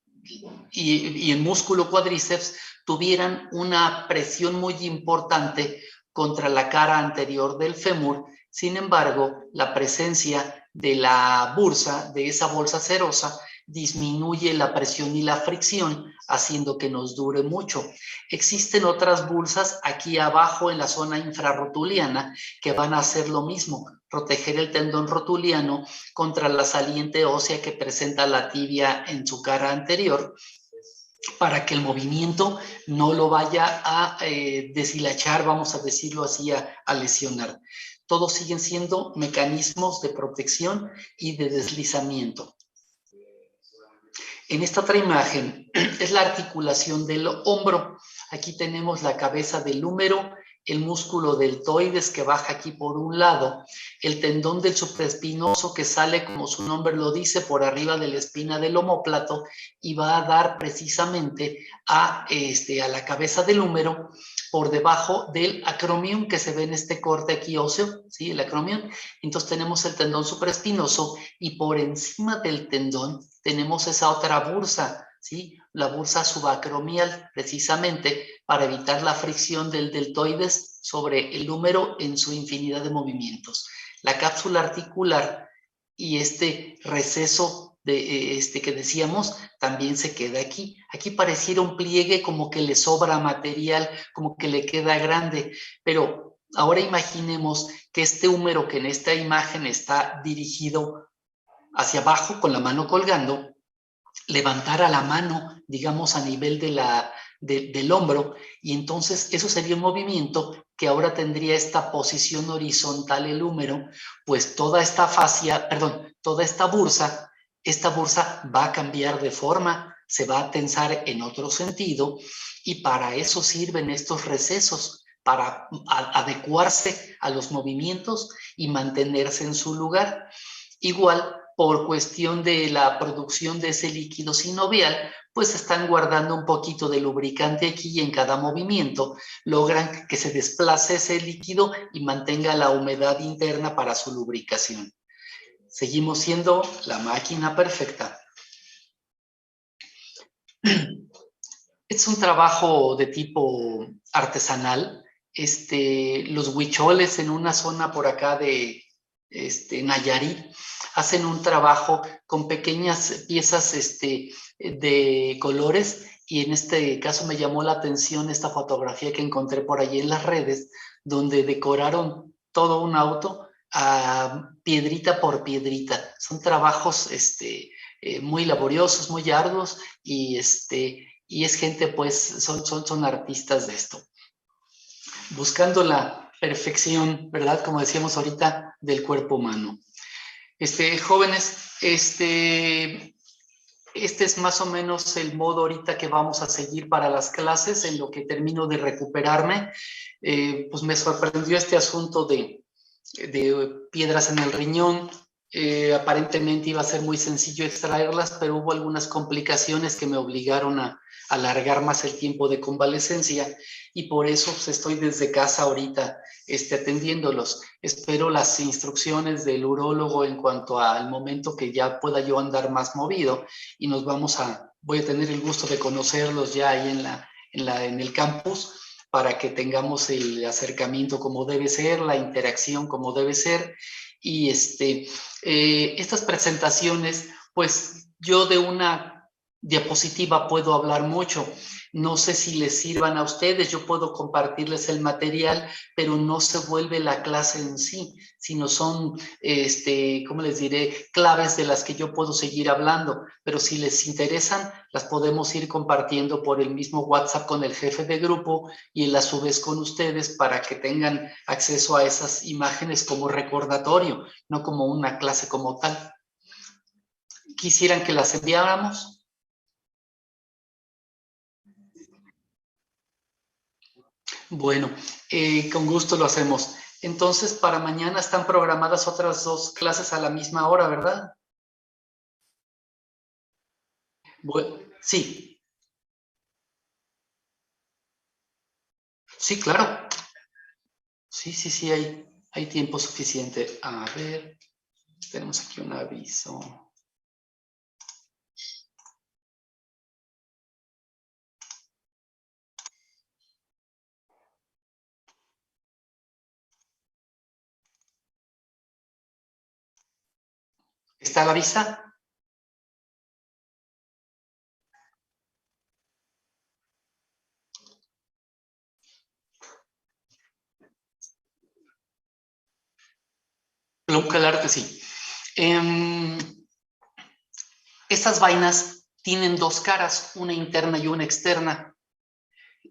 y el músculo cuádriceps tuvieran una presión muy importante contra la cara anterior del fémur Sin embargo, la presencia de la bursa, de esa bolsa cerosa, disminuye la presión y la fricción, haciendo que nos dure mucho. Existen otras bulsas aquí abajo en la zona infrarrotuliana que van a hacer lo mismo, proteger el tendón rotuliano contra la saliente ósea que presenta la tibia en su cara anterior, para que el movimiento no lo vaya a deshilachar, vamos a decirlo así, a lesionar. Todos siguen siendo mecanismos de protección y de deslizamiento. En esta otra imagen es la articulación del hombro. Aquí tenemos la cabeza del húmero, el músculo deltoides que baja aquí por un lado, el tendón del supraespinoso que sale, como su nombre lo dice, por arriba de la espina del omóplato y va a dar precisamente a la cabeza del húmero por debajo del acromion que se ve en este corte aquí óseo, ¿sí? El acromion. Entonces tenemos el tendón supraespinoso y por encima del tendón tenemos esa otra bursa, ¿sí? La bursa subacromial, precisamente para evitar la fricción del deltoides sobre el húmero en su infinidad de movimientos. La cápsula articular y este receso que decíamos también se queda aquí. Aquí pareciera un pliegue como que le sobra material, como que le queda grande, pero ahora imaginemos que este húmero que en esta imagen está dirigido hacia abajo con la mano colgando, levantara la mano, digamos, a nivel del hombro, y entonces eso sería un movimiento que ahora tendría esta posición horizontal el húmero, pues toda esta fascia, perdón, toda esta bursa va a cambiar de forma, se va a tensar en otro sentido, y para eso sirven estos recesos, para adecuarse a los movimientos y mantenerse en su lugar. Igual, por cuestión de la producción de ese líquido sinovial, pues están guardando un poquito de lubricante aquí y en cada movimiento logran que se desplace ese líquido y mantenga la humedad interna para su lubricación. Seguimos siendo la máquina perfecta. Es un trabajo de tipo artesanal. Los huicholes en una zona por acá de Nayarit hacen un trabajo con pequeñas piezas de colores, y en este caso me llamó la atención esta fotografía que encontré por allí en las redes, donde decoraron todo un auto a piedrita por piedrita. Son trabajos muy laboriosos, muy arduos, y es gente, pues, son artistas de esto, buscando la perfección, ¿verdad? Como decíamos ahorita, del cuerpo humano. Jóvenes, este es más o menos el modo ahorita que vamos a seguir para las clases, en lo que termino de recuperarme. Pues me sorprendió este asunto de piedras en el riñón. Aparentemente iba a ser muy sencillo extraerlas, pero hubo algunas complicaciones que me obligaron a alargar más el tiempo de convalecencia, y por eso pues, estoy desde casa ahorita atendiéndolos. Espero las instrucciones del urólogo en cuanto al momento que ya pueda yo andar más movido, y voy a tener el gusto de conocerlos ya ahí en el campus, para que tengamos el acercamiento como debe ser, la interacción como debe ser. Y estas presentaciones, pues yo de una diapositiva puedo hablar mucho. No sé si les sirvan a ustedes, yo puedo compartirles el material, pero no se vuelve la clase en sí, sino son, ¿cómo les diré?, claves de las que yo puedo seguir hablando. Pero si les interesan, las podemos ir compartiendo por el mismo WhatsApp con el jefe de grupo y a su vez con ustedes, para que tengan acceso a esas imágenes como recordatorio, no como una clase como tal. ¿Quisieran que las enviáramos? Bueno, con gusto lo hacemos. Entonces, para mañana están programadas otras 2 clases a la misma hora, ¿verdad? Bueno, sí, sí, claro. Sí, sí, sí, hay tiempo suficiente. A ver, tenemos aquí un aviso. ¿Está a la vista? Claro que sí. Estas vainas tienen dos caras, una interna y una externa,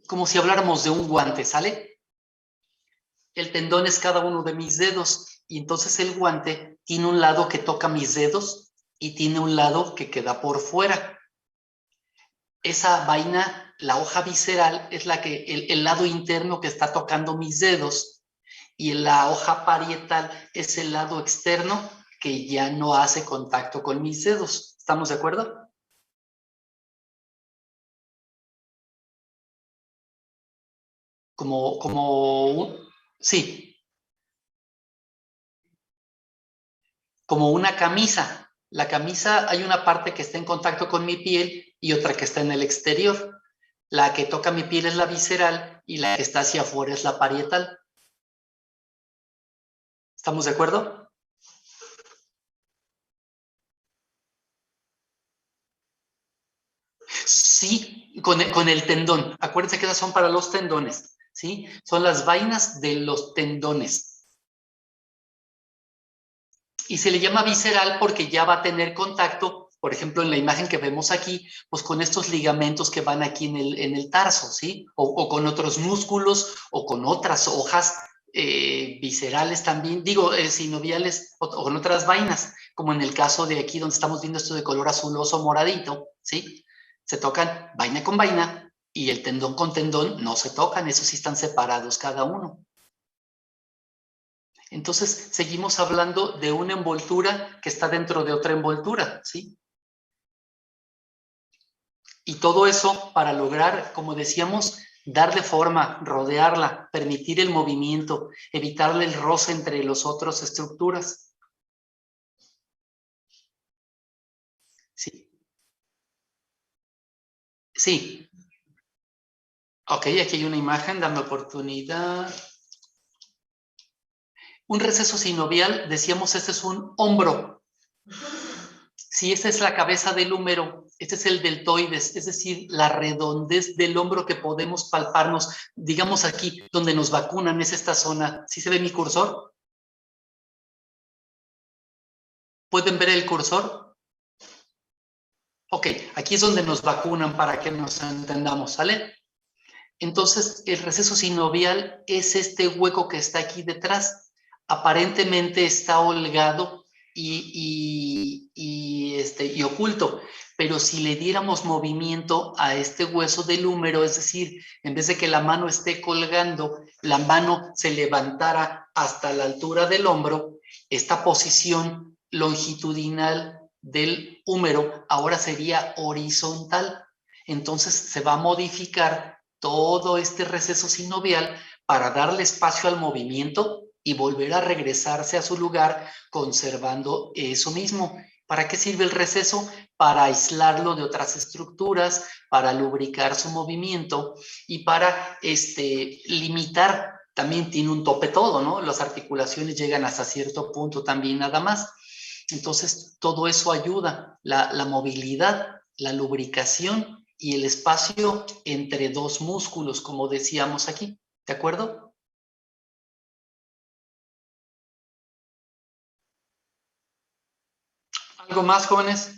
como si habláramos de un guante, ¿sale? El tendón es cada uno de mis dedos y entonces el guante tiene un lado que toca mis dedos y tiene un lado que queda por fuera. Esa vaina, la hoja visceral, es la que el lado interno que está tocando mis dedos y la hoja parietal es el lado externo que ya no hace contacto con mis dedos. ¿Estamos de acuerdo? Sí, como una camisa. La camisa hay una parte que está en contacto con mi piel y otra que está en el exterior. La que toca mi piel es la visceral y la que está hacia afuera es la parietal. ¿Estamos de acuerdo? Sí, con el tendón. Acuérdense que esas son para los tendones, ¿sí? Son las vainas de los tendones. Y se le llama visceral porque ya va a tener contacto, por ejemplo, en la imagen que vemos aquí, pues con estos ligamentos que van aquí en el tarso, ¿sí? O con otros músculos o con otras hojas viscerales también, digo, sinoviales o con otras vainas, como en el caso de aquí donde estamos viendo esto de color azuloso moradito, ¿sí? Se tocan vaina con vaina y el tendón con tendón no se tocan, esos sí están separados cada uno. Entonces, seguimos hablando de una envoltura que está dentro de otra envoltura, ¿sí? Y todo eso para lograr, como decíamos, darle forma, rodearla, permitir el movimiento, evitarle el roce entre las otras estructuras. Sí. Sí. Ok, aquí hay una imagen, dame oportunidad. Un receso sinovial, decíamos, este es un hombro. Si esta es la cabeza del húmero, este es el deltoides, es decir, la redondez del hombro que podemos palparnos. Digamos aquí, donde nos vacunan, es esta zona. ¿Sí se ve mi cursor? ¿Pueden ver el cursor? Ok, aquí es donde nos vacunan para que nos entendamos, ¿sale? Entonces, el receso sinovial es este hueco que está aquí detrás. Aparentemente está holgado y oculto, pero si le diéramos movimiento a este hueso del húmero, es decir, en vez de que la mano esté colgando, la mano se levantara hasta la altura del hombro, esta posición longitudinal del húmero ahora sería horizontal. Entonces se va a modificar todo este receso sinovial para darle espacio al movimiento y volver a regresarse a su lugar conservando eso mismo. ¿Para qué sirve el receso? Para aislarlo de otras estructuras, para lubricar su movimiento y para limitar. También tiene un tope todo, ¿no? Las articulaciones llegan hasta cierto punto también nada más. Entonces, todo eso ayuda, la movilidad, la lubricación y el espacio entre dos músculos, como decíamos aquí. ¿De acuerdo? ¿Algo más, jóvenes?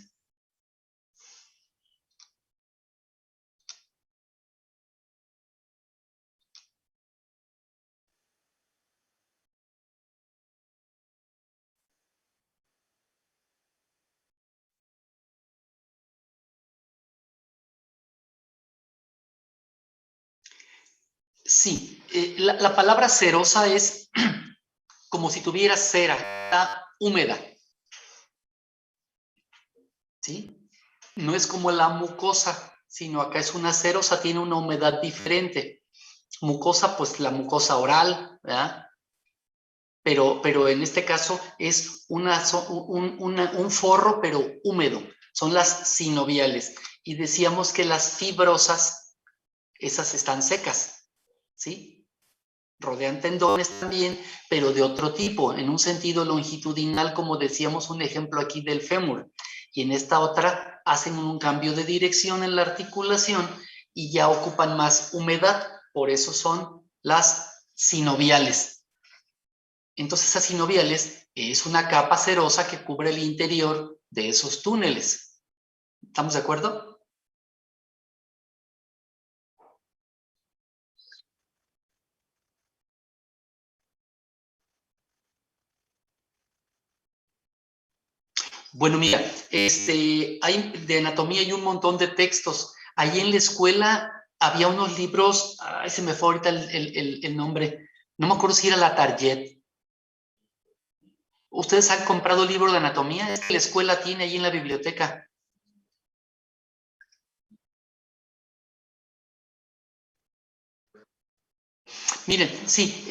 Sí, la palabra cerosa es como si tuviera cera, está húmeda, ¿sí? No es como la mucosa, sino acá es una cerosa, tiene una humedad diferente. Mucosa, pues la mucosa oral, ¿verdad? Pero en este caso es un forro, pero húmedo. Son las sinoviales. Y decíamos que las fibrosas, esas están secas, ¿sí? rodean tendones también, pero de otro tipo, en un sentido longitudinal, como decíamos, un ejemplo aquí del fémur, y en esta otra hacen un cambio de dirección en la articulación y ya ocupan más humedad, por eso son las sinoviales. Entonces, esas sinoviales es una capa cerosa que cubre el interior de esos túneles. ¿Estamos de acuerdo? Bueno, mira, de anatomía hay un montón de textos. Ahí en la escuela había unos libros, ay, se me fue ahorita el nombre, no me acuerdo si era la Target. ¿Ustedes han comprado libros de anatomía? Es que la escuela tiene ahí en la biblioteca. Miren, sí,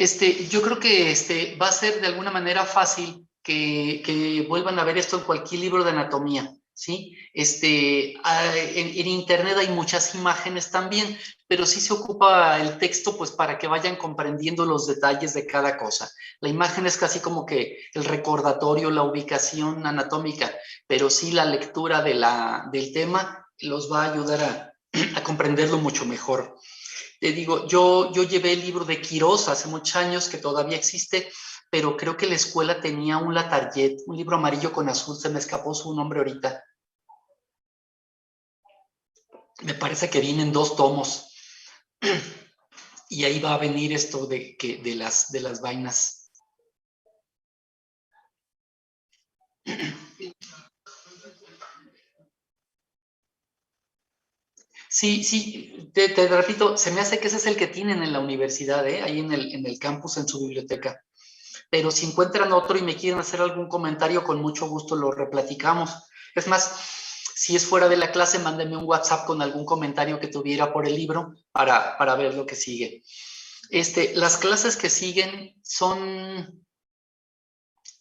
yo creo que va a ser de alguna manera fácil que vuelvan a ver esto en cualquier libro de anatomía, ¿sí? En internet hay muchas imágenes también, pero sí se ocupa el texto pues para que vayan comprendiendo los detalles de cada cosa. La imagen es casi como que el recordatorio, la ubicación anatómica, pero sí la lectura del tema los va a ayudar a comprenderlo mucho mejor. Te digo, yo llevé el libro de Quirós hace muchos años, que todavía existe, pero creo que la escuela tenía un Latarjet, un libro amarillo con azul, se me escapó su nombre ahorita. Me parece que vienen 2 tomos. Y ahí va a venir esto de las vainas. Sí, sí, te repito, se me hace que ese es el que tienen en la universidad, ahí en el campus, en su biblioteca. Pero si encuentran otro y me quieren hacer algún comentario, con mucho gusto lo replaticamos. Es más, si es fuera de la clase, mándenme un WhatsApp con algún comentario que tuviera por el libro para ver lo que sigue. Las clases que siguen son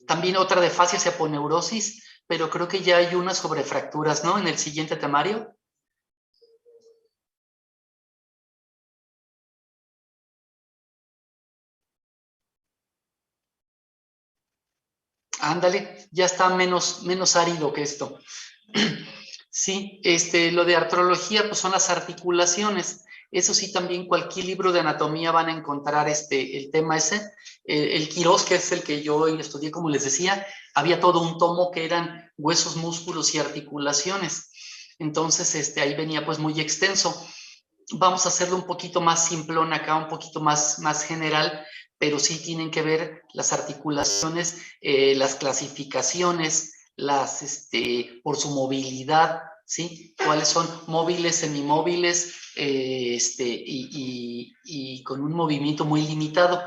también otra de fascias y aponeurosis, pero creo que ya hay una sobre fracturas, ¿no? En el siguiente temario. Ándale, ya está menos árido que esto. Sí, lo de artrología, pues son las articulaciones. Eso sí, también cualquier libro de anatomía van a encontrar el tema ese. El Quirós, que es el que yo estudié, como les decía, había todo un tomo que eran huesos, músculos y articulaciones. Entonces, ahí venía pues muy extenso. Vamos a hacerlo un poquito más simplón acá, un poquito más general, pero sí tienen que ver las articulaciones, las clasificaciones, por su movilidad, ¿sí? ¿Cuáles son móviles, semimóviles, y con un movimiento muy limitado?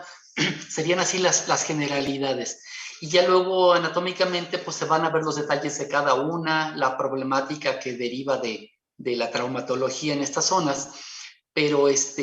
Serían así las generalidades. Y ya luego anatómicamente pues se van a ver los detalles de cada una, la problemática que deriva de la traumatología en estas zonas, pero pues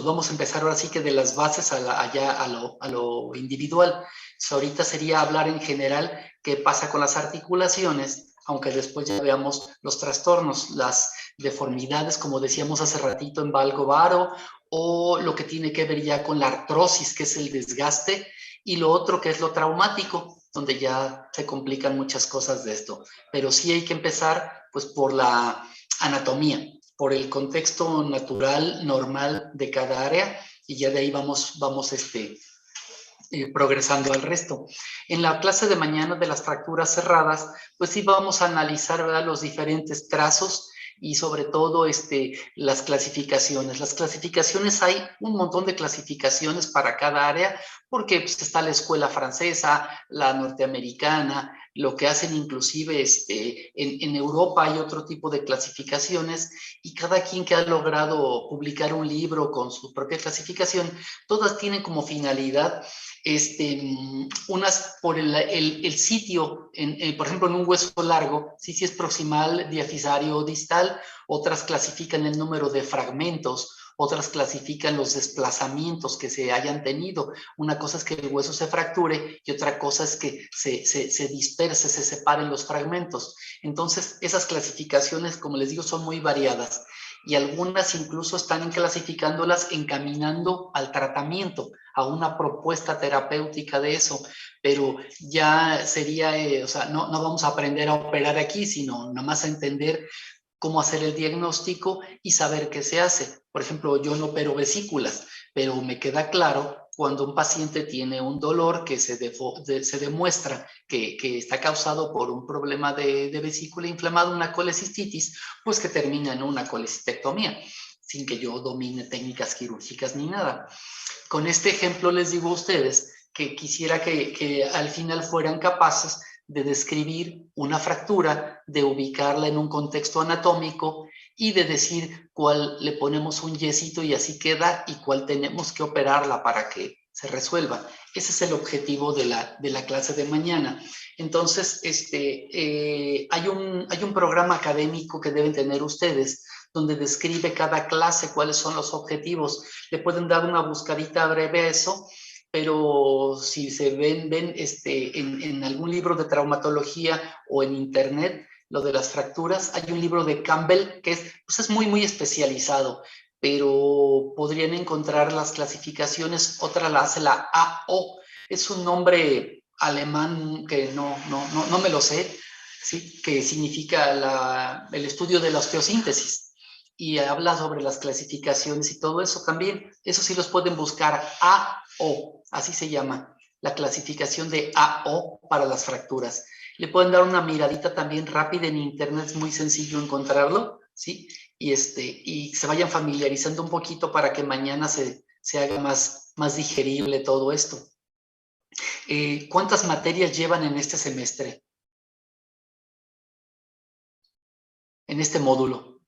vamos a empezar ahora sí que de las bases allá a lo individual. Ahorita sería hablar en general qué pasa con las articulaciones, aunque después ya veamos los trastornos, las deformidades, como decíamos hace ratito en valgo-varo, o lo que tiene que ver ya con la artrosis, que es el desgaste, y lo otro que es lo traumático, donde ya se complican muchas cosas de esto. Pero sí hay que empezar pues por la anatomía, por el contexto natural, normal de cada área, y ya de ahí vamos progresando al resto. En la clase de mañana de las fracturas cerradas, pues sí vamos a analizar, ¿verdad?, los diferentes trazos y sobre todo las clasificaciones. Las clasificaciones, hay un montón de clasificaciones para cada área, porque pues, está la escuela francesa, la norteamericana, lo que hacen inclusive en Europa hay otro tipo de clasificaciones, y cada quien que ha logrado publicar un libro con su propia clasificación, todas tienen como finalidad unas por el sitio, por ejemplo, en un hueso largo, si es proximal, diafisario o distal, otras clasifican el número de fragmentos, otras clasifican los desplazamientos que se hayan tenido. Una cosa es que el hueso se fracture y otra cosa es que se disperse, se separen los fragmentos. Entonces, esas clasificaciones, como les digo, son muy variadas. y algunas incluso están clasificándolas encaminando al tratamiento, a una propuesta terapéutica de eso, pero ya sería, o sea, no vamos a aprender a operar aquí, sino nada más a entender cómo hacer el diagnóstico y saber qué se hace. Por ejemplo, yo no opero vesículas, pero me queda claro cuando un paciente tiene un dolor que se demuestra que está causado por un problema de vesícula inflamada, una colecistitis, pues que termina en una colecistectomía, sin que yo domine técnicas quirúrgicas ni nada. Con este ejemplo les digo a ustedes que quisiera que al final fueran capaces de describir una fractura, de ubicarla en un contexto anatómico y de decir cuál le ponemos un yesito y así queda y cuál tenemos que operarla para que se resuelva. Ese es el objetivo de la clase de mañana. Entonces, hay un programa académico que deben tener ustedes donde describe cada clase cuáles son los objetivos. Le pueden dar una buscadita breve a eso, pero si se ven en algún libro de traumatología o en internet, lo de las fracturas, hay un libro de Campbell que es muy especializado, pero podrían encontrar las clasificaciones, otra la hace la AO, es un nombre alemán que no me lo sé, ¿sí? Que significa el estudio de la osteosíntesis y habla sobre las clasificaciones y todo eso también. Eso sí los pueden buscar, AO, así se llama, la clasificación de AO para las fracturas. Le pueden dar una miradita también rápida en internet, es muy sencillo encontrarlo, ¿sí? Y se vayan familiarizando un poquito para que mañana se haga más digerible todo esto. ¿Cuántas materias llevan en este semestre? En este módulo.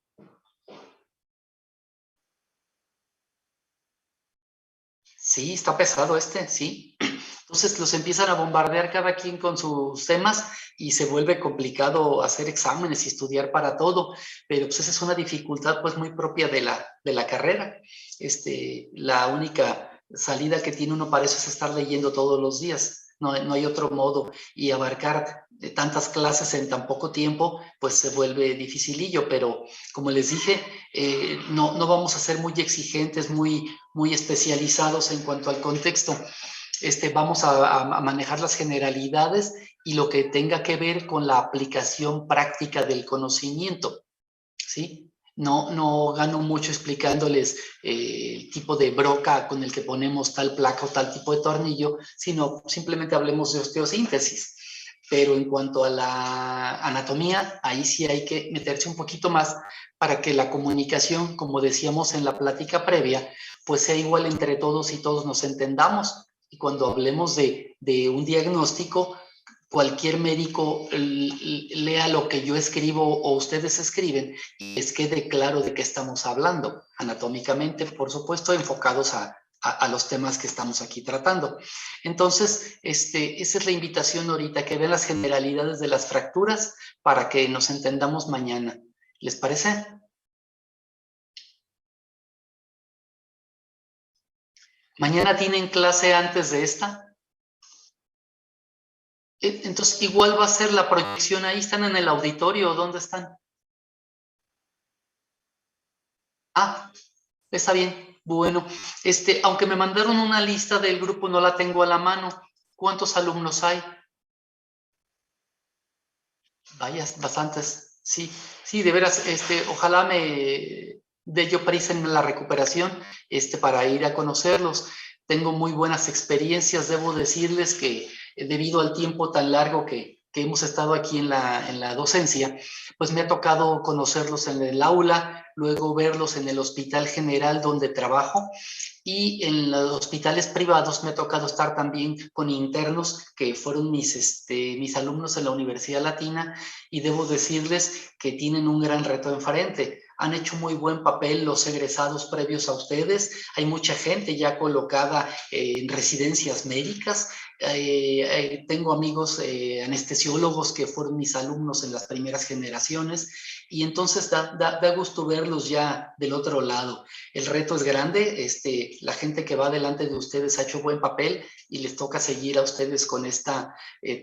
Sí, está pesado sí. Entonces los empiezan a bombardear cada quien con sus temas y se vuelve complicado hacer exámenes y estudiar para todo, pero pues esa es una dificultad pues muy propia de la carrera. La única salida que tiene uno para eso es estar leyendo todos los días. No hay otro modo, y abarcar tantas clases en tan poco tiempo, pues se vuelve dificilillo, pero como les dije, no vamos a ser muy exigentes, muy especializados en cuanto al contexto. Vamos a manejar las generalidades y lo que tenga que ver con la aplicación práctica del conocimiento, ¿sí? No gano mucho explicándoles el tipo de broca con el que ponemos tal placa o tal tipo de tornillo, sino simplemente hablemos de osteosíntesis. Pero en cuanto a la anatomía, ahí sí hay que meterse un poquito más para que la comunicación, como decíamos en la plática previa, pues sea igual entre todos y todos nos entendamos. Y cuando hablemos de un diagnóstico, cualquier médico lea lo que yo escribo o ustedes escriben y les quede claro de qué estamos hablando, anatómicamente, por supuesto, enfocados a los temas que estamos aquí tratando. Entonces, esa es la invitación ahorita, que vean las generalidades de las fracturas para que nos entendamos mañana. ¿Les parece? ¿Mañana tienen clase antes de esta? Entonces, igual va a ser la proyección. Ahí están en el auditorio. ¿Dónde están? Ah, está bien. Bueno, aunque me mandaron una lista del grupo, no la tengo a la mano. ¿Cuántos alumnos hay? Vaya, bastantes. Sí, de veras, ojalá me dé yo prisa en la recuperación, para ir a conocerlos. Tengo muy buenas experiencias, debo decirles que debido al tiempo tan largo que hemos estado aquí en la docencia, pues me ha tocado conocerlos en el aula, luego verlos en el hospital general donde trabajo, y en los hospitales privados me ha tocado estar también con internos que fueron mis alumnos en la Universidad Latina, y debo decirles que tienen un gran reto enfrente. Han hecho muy buen papel los egresados previos a ustedes. Hay mucha gente ya colocada en residencias médicas. Tengo amigos anestesiólogos que fueron mis alumnos en las primeras generaciones, y entonces da gusto verlos ya del otro lado. El reto es grande, la gente que va delante de ustedes ha hecho buen papel y les toca seguir a ustedes con esta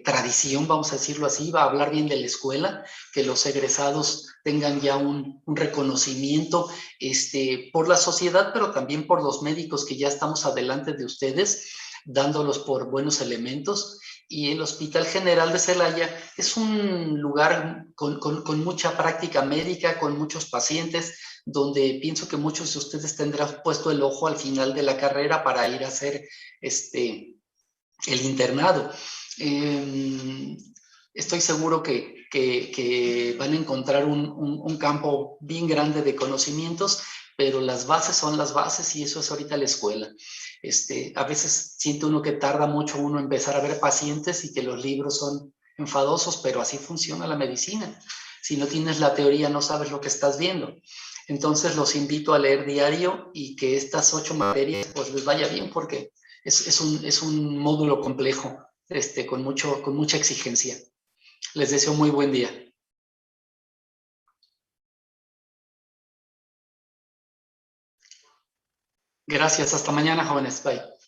tradición, vamos a decirlo así, va a hablar bien de la escuela, que los egresados tengan ya un reconocimiento por la sociedad, pero también por los médicos que ya estamos adelante de ustedes, dándolos por buenos elementos. Y el Hospital General de Celaya es un lugar con mucha práctica médica, con muchos pacientes, donde pienso que muchos de ustedes tendrán puesto el ojo al final de la carrera para ir a hacer el internado. Estoy seguro que van a encontrar un campo bien grande de conocimientos, pero las bases son las bases y eso es ahorita la escuela. A veces siente uno que tarda mucho uno empezar a ver pacientes y que los libros son enfadosos, pero así funciona la medicina. Si no tienes la teoría, no sabes lo que estás viendo. Entonces los invito a leer diario y que estas 8 materias pues les vaya bien, porque es un módulo complejo, con mucha exigencia. Les deseo muy buen día. Gracias, hasta mañana, jóvenes. Bye.